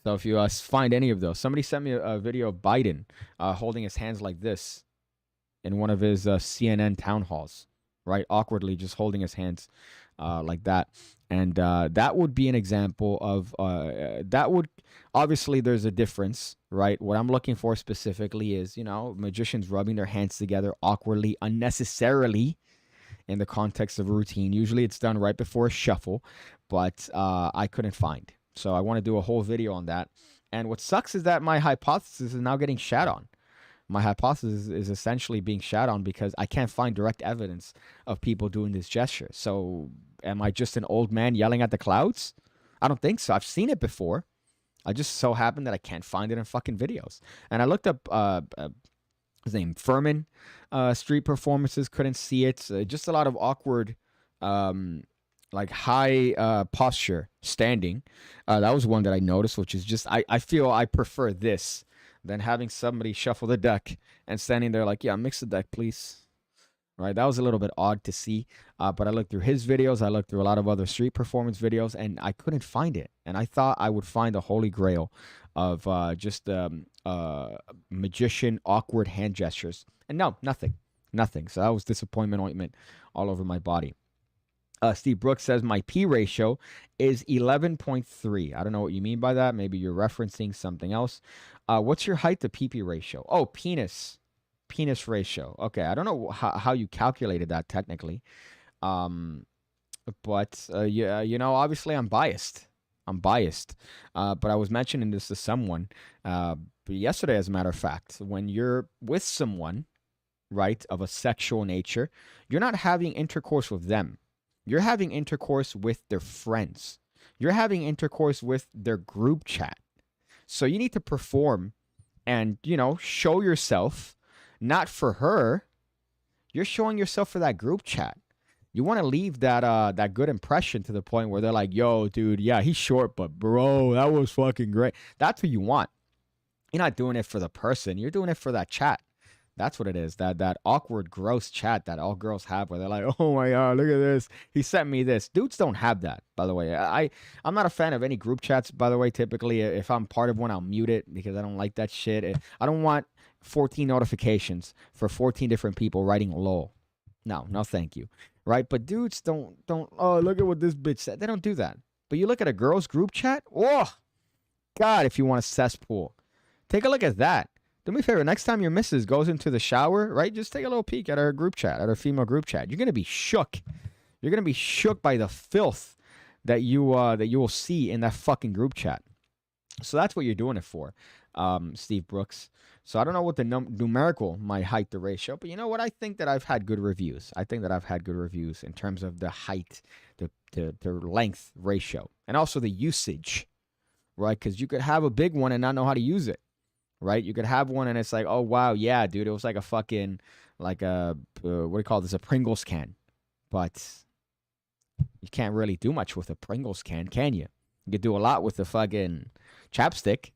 So if you find any of those. Somebody sent me a video of Biden holding his hands like this in one of his CNN town halls, right? Awkwardly just holding his hands like that. And that would be an example of, obviously there's a difference, right? What I'm looking for specifically is, magicians rubbing their hands together awkwardly, unnecessarily in the context of a routine. Usually it's done right before a shuffle, but I couldn't find. So I want to do a whole video on that. And what sucks is that my hypothesis is now getting shat on. My hypothesis is essentially being shat on because I can't find direct evidence of people doing this gesture. So am I just an old man yelling at the clouds? I don't think so. I've seen it before. I just so happen that I can't find it in fucking videos. And I looked up his name, Furman, street performances, couldn't see it. Just a lot of awkward, like high posture standing. That was one that I noticed, which is just, I feel I prefer this than having somebody shuffle the deck and standing there like, yeah, mix the deck, please. right? That was a little bit odd to see. But I looked through his videos. I looked through a lot of other street performance videos, and I couldn't find it. And I thought I would find the holy grail of just magician awkward hand gestures. And no, nothing. Nothing. So that was disappointment ointment all over my body. Steve Brooks says my P ratio is 11.3. I don't know what you mean by that. Maybe you're referencing something else. What's your height to PP ratio? Oh, penis ratio. Okay, I don't know how you calculated that technically. But yeah, obviously I'm biased. But I was mentioning this to someone yesterday, as a matter of fact. When you're with someone, right, of a sexual nature, you're not having intercourse with them. You're having intercourse with their friends. You're having intercourse with their group chat. So you need to perform and, show yourself, not for her. You're showing yourself for that group chat. You want to leave that good impression to the point where they're like, yo, dude, yeah, he's short, but bro, that was fucking great. That's what you want. You're not doing it for the person. You're doing it for that chat. That's what it is. That awkward, gross chat that all girls have where they're like, oh my God, look at this. He sent me this. Dudes don't have that, by the way. I'm not a fan of any group chats, by the way. Typically, if I'm part of one, I'll mute it because I don't like that shit. I don't want 14 notifications for 14 different people writing lol. No, thank you. Right? But dudes don't, oh, look at what this bitch said. They don't do that. But you look at a girl's group chat, oh, God, if you want a cesspool. Take a look at that. Do me a favor. Next time your missus goes into the shower, right, just take a little peek at her group chat, at her female group chat. You're going to be shook. You're going to be shook by the filth that you will see in that fucking group chat. So that's what you're doing it for, Steve Brooks. So I don't know what the numerical might height the ratio, but you know what? I think that I've had good reviews. I think that I've had good reviews in terms of the height, the length ratio, and also the usage, right? Because you could have a big one and not know how to use it. Right? You could have one and it's like, oh, wow, yeah, dude, it was like a fucking, like a, what do you call this, a Pringles can. But you can't really do much with a Pringles can you? You could do a lot with the fucking chapstick.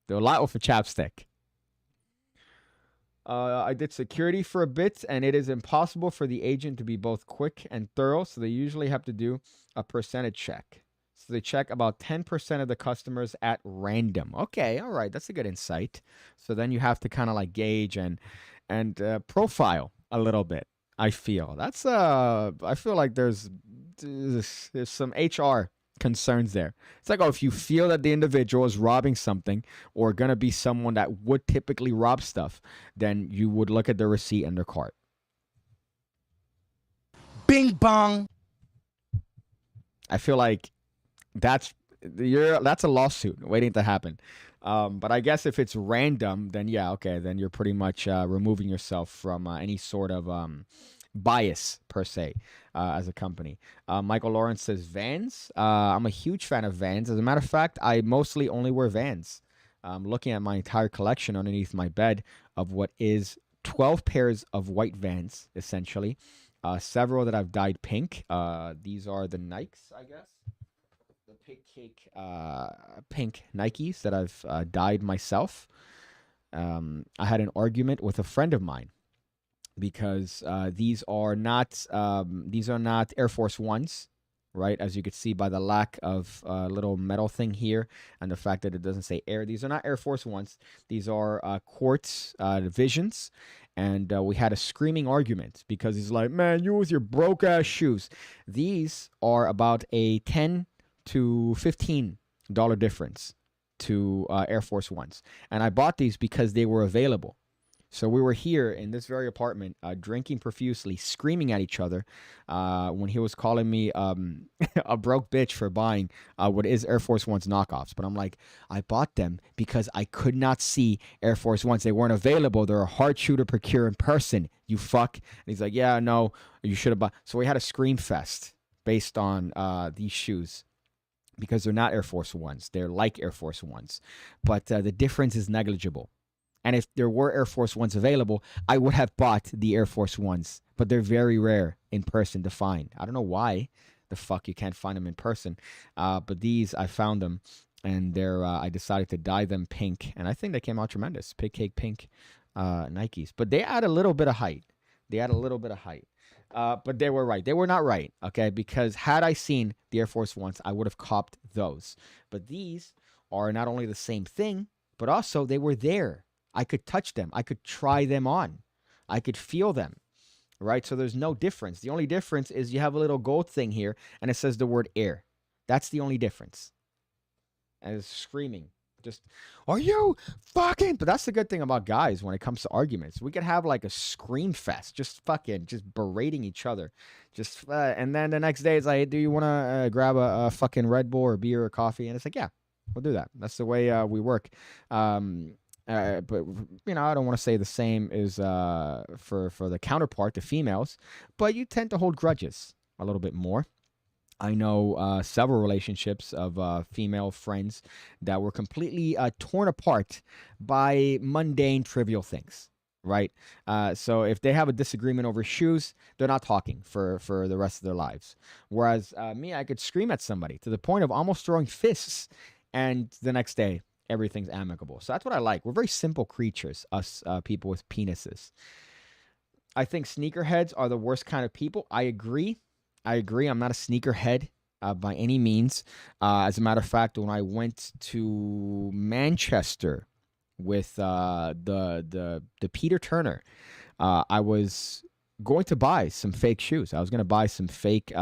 Do a lot with a chapstick. I did security for a bit, and it is impossible for the agent to be both quick and thorough, so they usually have to do a percentage check. So they check about 10% of the customers at random. Okay, all right, that's a good insight. So then you have to kind of like gauge and profile a little bit. I feel that's I feel like there's some HR concerns there. It's like, oh, if you feel that the individual is robbing something or gonna be someone that would typically rob stuff, then you would look at their receipt and their card. Bing bong. I feel like that's a lawsuit waiting to happen. But I guess if it's random, then yeah, okay, then you're pretty much removing yourself from any sort of bias per se as a company. Michael Lawrence says Vans. I'm a huge fan of Vans. As a matter of fact, I mostly only wear Vans. I'm looking at my entire collection underneath my bed of what is 12 pairs of white Vans, essentially. Several that I've dyed pink. These are the Nikes, I guess. The PigCake pink Nikes that I've dyed myself. I had an argument with a friend of mine because these are not Air Force Ones, right? As you could see by the lack of little metal thing here and the fact that it doesn't say Air. These are not Air Force Ones. These are Quartz Visions. And we had a screaming argument because he's like, man, you with your broke ass shoes. These are about a $10 to $15 difference to Air Force Ones. And I bought these because they were available. So we were here in this very apartment drinking profusely, screaming at each other when he was calling me a broke bitch for buying what is Air Force One's knockoffs. But I'm like, I bought them because I could not see Air Force Ones. They weren't available. They're a hard shoe to procure in person, you fuck. And he's like, yeah, no, you should have bought. So we had a scream fest based on these shoes because they're not Air Force Ones. They're like Air Force Ones. But the difference is negligible. And if there were Air Force Ones available, I would have bought the Air Force Ones. But they're very rare in person to find. I don't know why the fuck you can't find them in person. But these, I found them. And I decided to dye them pink. And I think they came out tremendous. PigCake pink Nikes. But they add a little bit of height. They had a little bit of height. But they were right. They were not right, okay? Because had I seen the Air Force Ones, I would have copped those. But these are not only the same thing, but also they were there. I could touch them. I could try them on. I could feel them, right? So there's no difference. The only difference is you have a little gold thing here, and it says the word air. That's the only difference. And it's screaming. Just, are you fucking? But that's the good thing about guys when it comes to arguments. We could have like a scream fest, just berating each other. And then the next day it's like, do you want to grab a fucking Red Bull or beer or coffee? And it's like, yeah, we'll do that. That's the way we work. But I don't want to say the same is for the counterpart, the females, but you tend to hold grudges a little bit more. I know several relationships of female friends that were completely torn apart by mundane, trivial things, right? So if they have a disagreement over shoes, they're not talking for the rest of their lives. Whereas me, I could scream at somebody to the point of almost throwing fists, and the next day, everything's amicable. So that's what I like. We're very simple creatures, us people with penises. I think sneakerheads are the worst kind of people. I agree. I'm not a sneakerhead by any means. As a matter of fact, when I went to Manchester with the Peter Turner, I was going to buy some fake shoes. I was going to buy some fake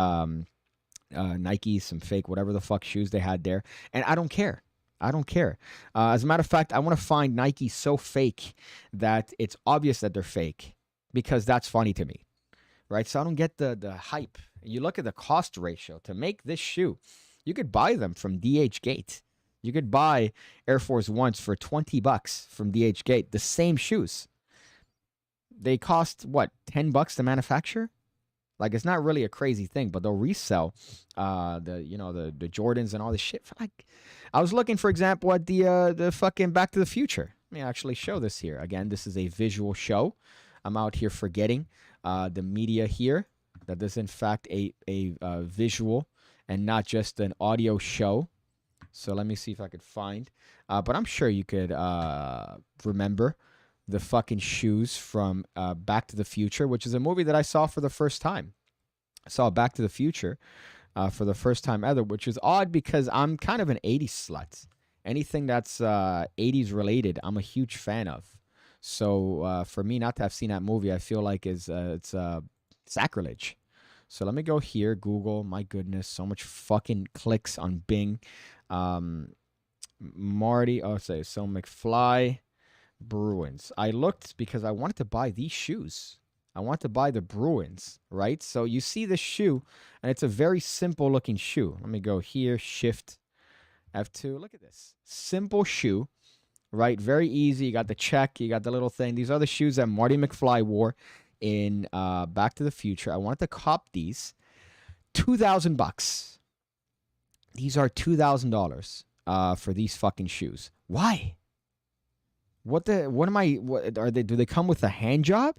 Nike, some fake whatever the fuck shoes they had there, and I don't care. As a matter of fact, I want to find Nike so fake that it's obvious that they're fake, because that's funny to me, right? So I don't get the hype. You look at the cost ratio to make this shoe. You could buy them from DH Gate. You could buy Air Force Ones for $20 from DH Gate. The same shoes. They cost what, $10 to manufacture? Like, it's not really a crazy thing, but they'll resell the Jordans and all this shit. Like, I was looking, for example, at the fucking Back to the Future. Let me actually show this here. Again, this is a visual show. I'm out here forgetting the media here. That is, in fact, a visual and not just an audio show. So let me see if I could find. But I'm sure you could remember the fucking shoes from Back to the Future, which is a movie that I saw for the first time. I saw Back to the Future for the first time ever, which is odd because I'm kind of an 80s slut. Anything that's 80s related, I'm a huge fan of. So for me not to have seen that movie, I feel like it's sacrilege. So let me go here, Google. My goodness, so much fucking clicks on Bing. Marty, so McFly Bruins. I looked because I wanted to buy these shoes. I want to buy the Bruins, right? So you see this shoe, and it's a very simple looking shoe. Let me go here, Shift F2. Look at this. Simple shoe, right? Very easy. You got the check. You got the little thing. These are the shoes that Marty McFly wore in Back to the Future. I wanted to cop these. $2,000. These are $2,000 for these fucking shoes. Why? What are they? Do they come with a hand job?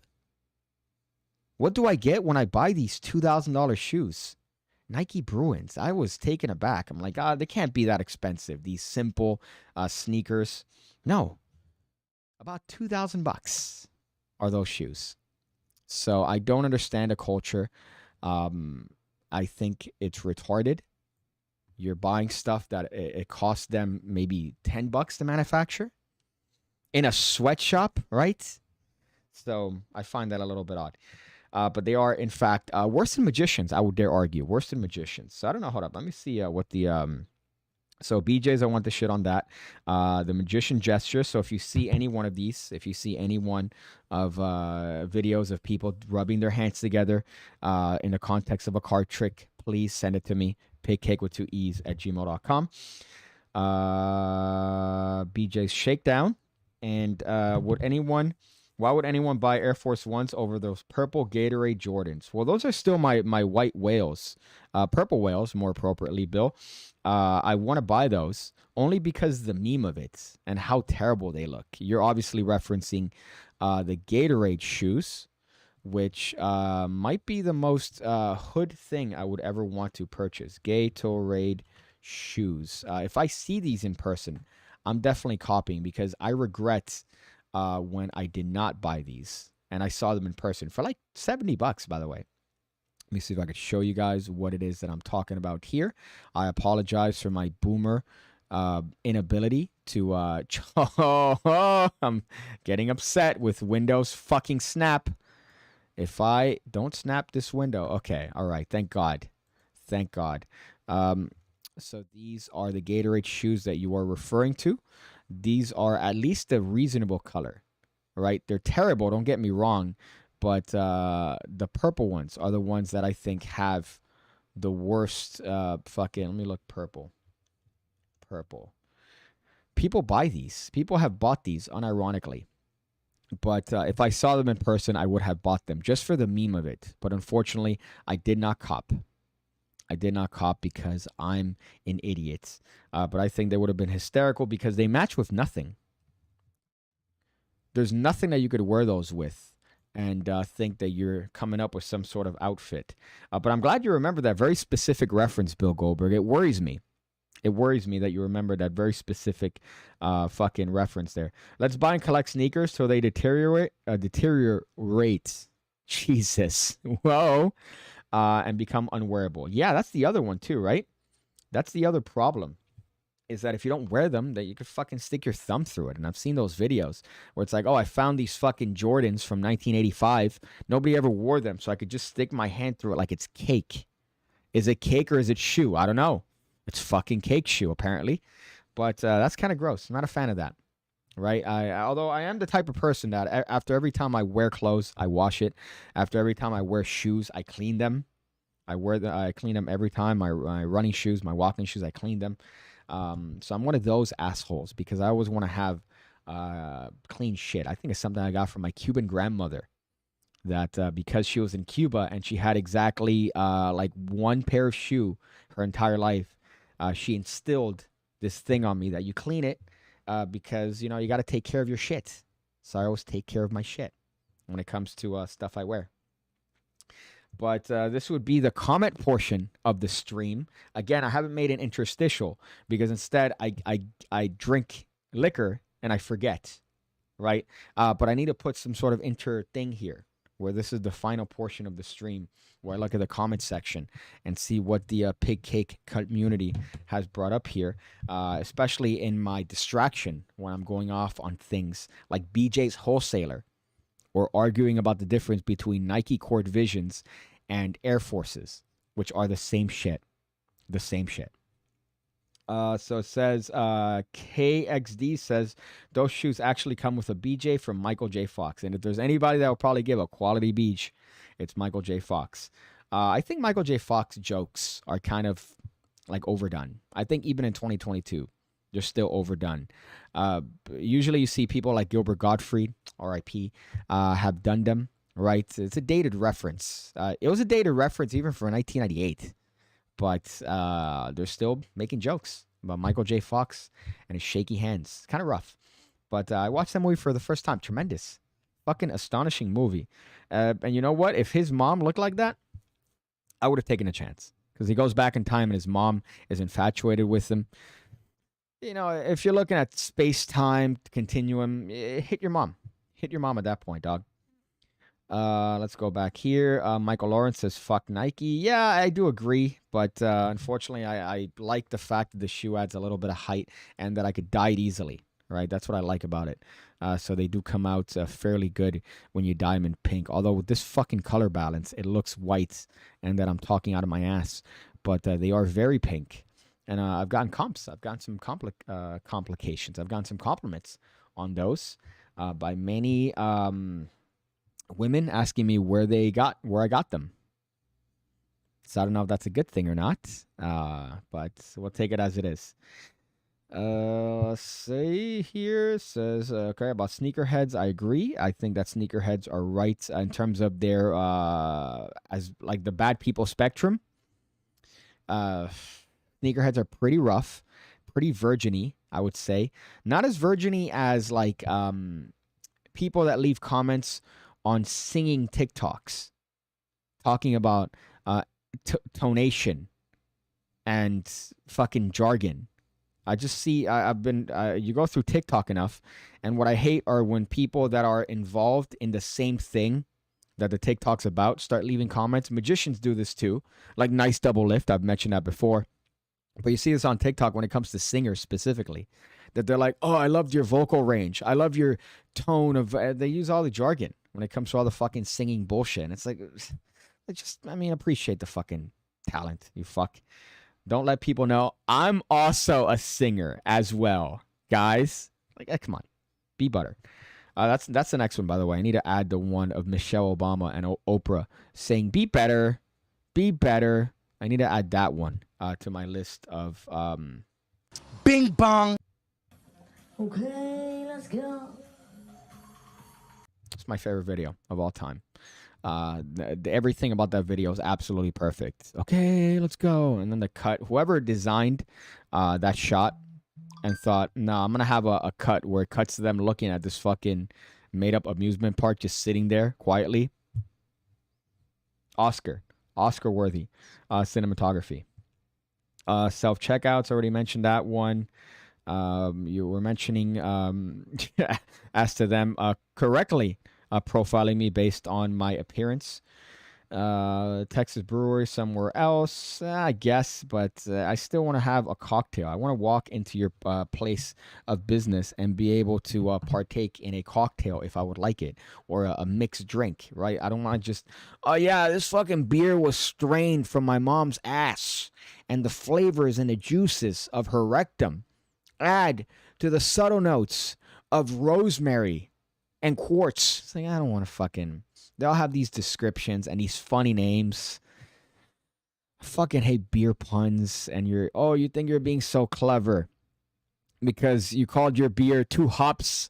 What do I get when I buy these $2,000 shoes? Nike Bruins. I was taken aback. I'm like, they can't be that expensive. These simple sneakers. No. About $2,000 are those shoes. So I don't understand the culture. I think it's retarded. You're buying stuff that it costs them maybe $10 to manufacture in a sweatshop, right? So I find that a little bit odd. But they are, in fact, worse than magicians, I would dare argue. Worse than magicians. So I don't know. Hold up. Let me see what the... So BJ's, I want the shit on that. The magician gesture. So if you see any one of these, if you see any one of videos of people rubbing their hands together in the context of a card trick, please send it to me. PigCake with 2 E's at gmail.com. BJ's shakedown. And why would anyone buy Air Force Ones over those purple Gatorade Jordans? Well, those are still my white whales. Purple whales, more appropriately, Bill. I want to buy those only because of the meme of it and how terrible they look. You're obviously referencing the Gatorade shoes, which might be the most hood thing I would ever want to purchase. Gatorade shoes. If I see these in person, I'm definitely copying because I regret when I did not buy these. and I saw them in person for like $70, by the way. Let me see if I could show you guys what it is that I'm talking about here. I apologize for my boomer inability to. I'm getting upset with Windows fucking snap. If I don't snap this window, okay, all right, thank God, thank God. So these are the Gatorade shoes that you are referring to. These are at least a reasonable color, right? They're terrible, don't get me wrong, but the purple ones are the ones that I think have the worst fucking. Let me look. Purple. People buy these. People have bought these unironically. But if I saw them in person, I would have bought them just for the meme of it. But unfortunately, I did not cop. I did not cop because I'm an idiot. But I think they would have been hysterical because they match with nothing. There's nothing that you could wear those with and think that you're coming up with some sort of outfit. But I'm glad you remember that very specific reference, Bill Goldberg. It worries me. It worries me that you remember that very specific fucking reference there. Let's buy and collect sneakers till they deteriorate. Jesus. Whoa. And become unwearable. Yeah, that's the other one too, right? That's the other problem. Is that if you don't wear them, that you could fucking stick your thumb through it. And I've seen those videos where it's like, oh, I found these fucking Jordans from 1985. Nobody ever wore them, so I could just stick my hand through it like it's cake. Is it cake or is it shoe? I don't know. It's fucking cake shoe, apparently. But that's kind of gross. I'm not a fan of that, right? Although I am the type of person that after every time I wear clothes, I wash it. After every time I wear shoes, I clean them. I clean them every time. My running shoes, my walking shoes, I clean them. So I'm one of those assholes because I always want to have clean shit. I think it's something I got from my Cuban grandmother. That because she was in Cuba and she had exactly like one pair of shoe her entire life, she instilled this thing on me that you clean it because, you know, you got to take care of your shit. So I always take care of my shit when it comes to stuff I wear. But this would be the comment portion of the stream. Again, I haven't made an interstitial because instead I drink liquor and I forget, right? But I need to put some sort of inter thing here where this is the final portion of the stream where I look at the comment section and see what the PigCake community has brought up here, especially in my distraction when I'm going off on things like BJ's Wholesaler or arguing about the difference between Nike Court Visions and Air Forces, which are the same shit. The same shit. So it says, KXD says, those shoes actually come with a BJ from Michael J. Fox. And if there's anybody that will probably give a quality beach, it's Michael J. Fox. I think Michael J. Fox jokes are kind of like overdone. I think even in 2022, they're still overdone. Usually you see people like Gilbert Gottfried, RIP, have done them, right? It's a dated reference. It was a dated reference even for 1998. But they're still making jokes about Michael J. Fox and his shaky hands. Kind of rough. But I watched that movie for the first time. Tremendous. Fucking astonishing movie. And you know what? If his mom looked like that, I would have taken a chance. Because he goes back in time and his mom is infatuated with him. You know, if you're looking at space-time continuum, hit your mom. Hit your mom at that point, dog. Let's go back here. Michael Lawrence says, fuck Nike. Yeah, I do agree. But unfortunately, I like the fact that the shoe adds a little bit of height and that I could dye it easily. Right? That's what I like about it. So they do come out fairly good when you dye them in pink. Although with this fucking color balance, it looks white and that I'm talking out of my ass. But they are very pink. And I've gotten comps. I've gotten some complications. I've gotten some compliments on those by many women asking me where I got them. So I don't know if that's a good thing or not, but we'll take it as it is. Say here says okay about sneakerheads. I agree. I think that sneakerheads are right in terms of their as like the bad people spectrum. Sneakerheads are pretty rough, pretty virgin-y, I would say. Not as virgin-y as like people that leave comments on singing TikToks, talking about tonation and fucking jargon. I just see I've been you go through TikTok enough, and what I hate are when people that are involved in the same thing that the TikTok's about start leaving comments. Magicians do this too, like Nice Double Lift. I've mentioned that before. But you see this on TikTok when it comes to singers specifically, that they're like, oh, I loved your vocal range. I love your tone of, they use all the jargon when it comes to all the fucking singing bullshit. And it's like, appreciate the fucking talent, you fuck. Don't let people know I'm also a singer as well, guys. Like, come on, be butter. That's the next one, by the way. I need to add the one of Michelle Obama and Oprah saying, be better, be better. I need to add that one to my list of Bing bong. Okay, let's go. It's my favorite video of all time. Everything about that video is absolutely perfect. Okay, let's go. And then the cut. Whoever designed that shot and thought, nah, I'm going to have a cut where it cuts to them looking at this fucking made-up amusement park just sitting there quietly. Oscar-worthy cinematography. Self-checkouts, already mentioned that one. You were mentioning, as to them correctly profiling me based on my appearance. Texas Brewery somewhere else, I guess, but I still want to have a cocktail. I want to walk into your place of business and be able to partake in a cocktail if I would like it, or a mixed drink, right? I don't want to just, oh yeah, this fucking beer was strained from my mom's ass, and the flavors and the juices of her rectum add to the subtle notes of rosemary and quartz. It's like, I don't want to fucking... They all have these descriptions and these funny names. I fucking hate beer puns. And you think you're being so clever because you called your beer 2 hops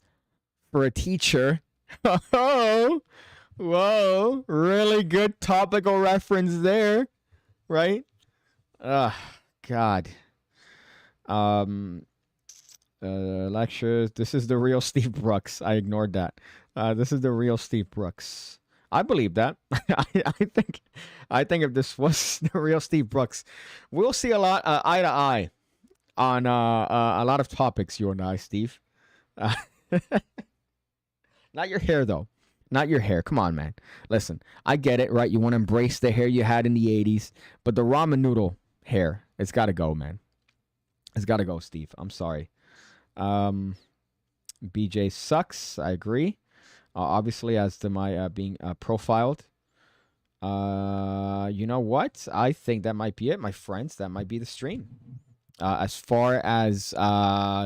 for a teacher. Oh, whoa, really good topical reference there, right? God. Lectures. This is the real Steve Brooks. I ignored that. This is the real Steve Brooks. I believe that. I think if this was the real Steve Brooks, we'll see a lot eye to eye on a lot of topics. You and I, Steve. Not your hair though. Not your hair. Come on, man. Listen, I get it, right? You want to embrace the hair you had in the 80s, but the ramen noodle hair, it's got to go, man. It's got to go, Steve. I'm sorry. BJ sucks. I agree. Obviously, as to my being profiled. You know what? I think that might be it, my friends. That might be the stream. As far as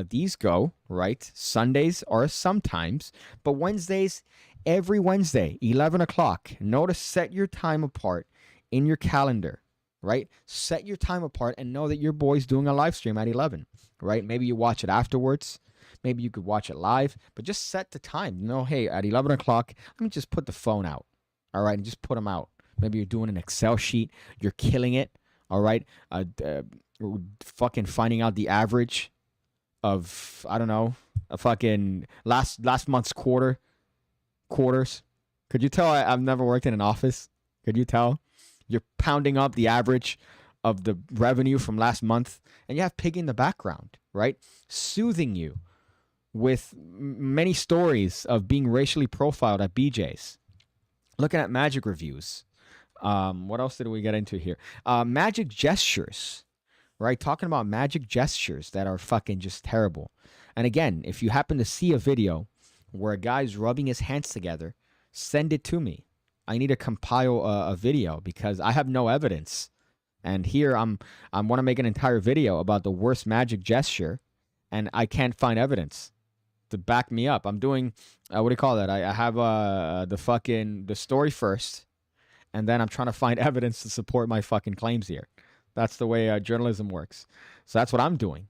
these go, right? Sundays are sometimes, but Wednesdays, every Wednesday, 11 o'clock. Know to set your time apart in your calendar, right? Set your time apart and know that your boy's doing a live stream at 11, right? Maybe you watch it afterwards. Maybe you could watch it live, but just set the time. You know, hey, at 11 o'clock, let me just put the phone out, all right, and just put them out. Maybe you're doing an Excel sheet. You're killing it, all right? Fucking finding out the average of, I don't know, a fucking last month's quarters. Could you tell I've never worked in an office? Could you tell? You're pounding up the average of the revenue from last month, and you have Pig in the background, right? Soothing you with many stories of being racially profiled at BJ's. Looking at magic reviews. What else did we get into here? Magic gestures, right? Talking about magic gestures that are fucking just terrible. And again, if you happen to see a video where a guy's rubbing his hands together, send it to me. I need to compile a video because I have no evidence. And here I want to make an entire video about the worst magic gesture, and I can't find evidence to back me up. I'm doing, what do you call that? I have the story first, and then I'm trying to find evidence to support my fucking claims here. That's the way journalism works. So that's what I'm doing.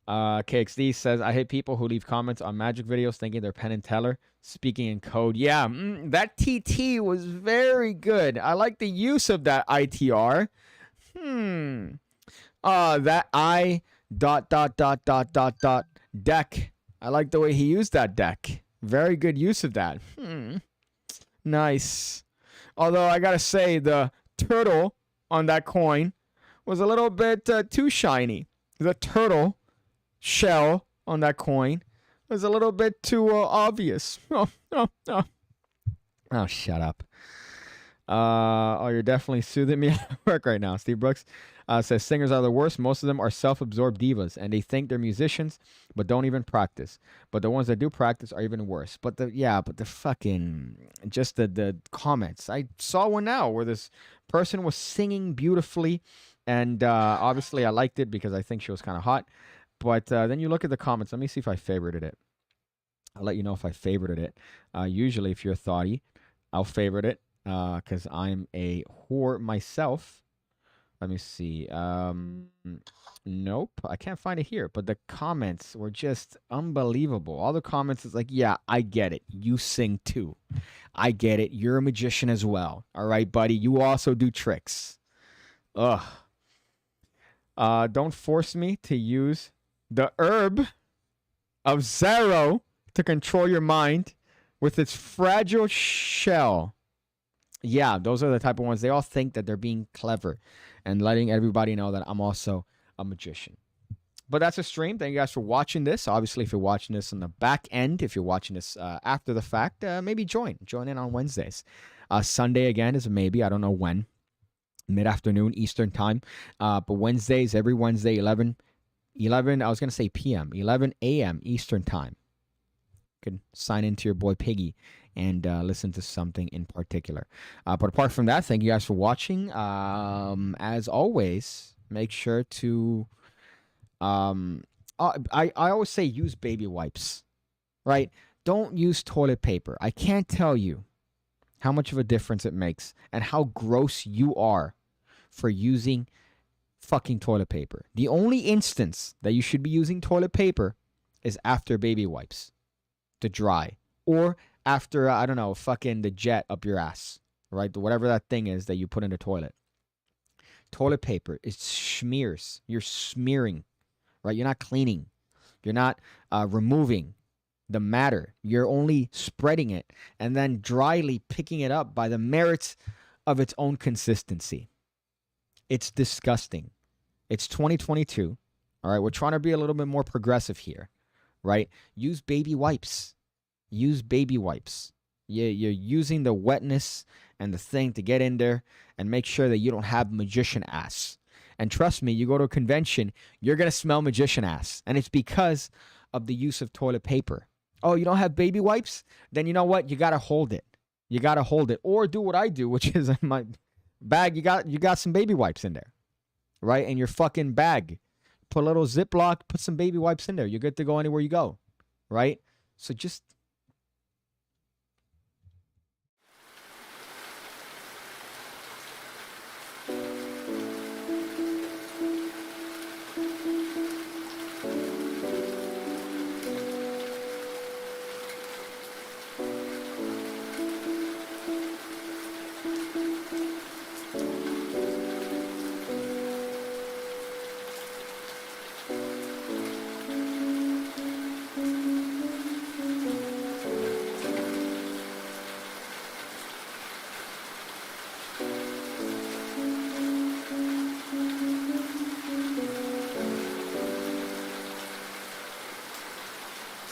KXD says, I hate people who leave comments on magic videos thinking they're Penn and Teller speaking in code. Yeah, that TT was very good. I like the use of that ITR. That I ... deck. I like the way he used that deck. Very good use of that. Nice. Although I gotta say, the turtle on that coin was a little bit too shiny. The turtle shell on that coin was a little bit too obvious. Oh, shut up. You're definitely soothing me at work right now. Steve Brooks says singers are the worst. Most of them are self-absorbed divas, and they think they're musicians, but don't even practice. But the ones that do practice are even worse. But the fucking just the comments. I saw one now where this person was singing beautifully, and obviously I liked it because I think she was kind of hot. But then you look at the comments. Let me see if I favorited it. I'll let you know if I favorited it. Usually, if you're a thotty, I'll favorite it because I'm a whore myself. Let me see. Nope, I can't find it here. But the comments were just unbelievable. All the comments is like, yeah, I get it. You sing too. I get it. You're a magician as well. All right, buddy. You also do tricks. Ugh. Don't force me to use the herb of Zero to control your mind with its fragile shell. Yeah, those are the type of ones. They all think that they're being clever and letting everybody know that I'm also a magician. But that's a stream. Thank you guys for watching this. Obviously, if you're watching this on the back end, if you're watching this after the fact, maybe join in on Wednesdays. Sunday, again, is a maybe. I don't know when. Mid-afternoon Eastern time. But Wednesdays, every Wednesday, 11, I was going to say p.m., 11 a.m. Eastern time. You can sign into your boy Piggy and listen to something in particular. But apart from that, thank you guys for watching. As always, make sure to... I always say use baby wipes, right? Don't use toilet paper. I can't tell you how much of a difference it makes and how gross you are for using fucking toilet paper. The only instance that you should be using toilet paper is after baby wipes to dry, or after, I don't know, fucking the jet up your ass, right? Whatever that thing is that you put in the toilet. Toilet paper, it smears. You're smearing, right? You're not cleaning. You're not removing the matter. You're only spreading it and then dryly picking it up by the merits of its own consistency. It's disgusting. It's 2022. All right, we're trying to be a little bit more progressive here, right? Use baby wipes. Use baby wipes. You're using the wetness and the thing to get in there and make sure that you don't have magician ass. And trust me, you go to a convention, you're going to smell magician ass. And it's because of the use of toilet paper. Oh, you don't have baby wipes? Then you know what? You got to hold it. You got to hold it. Or do what I do, which is in my bag, you got some baby wipes in there, right? In your fucking bag. Put a little Ziploc, put some baby wipes in there. You're good to go anywhere you go, right? So just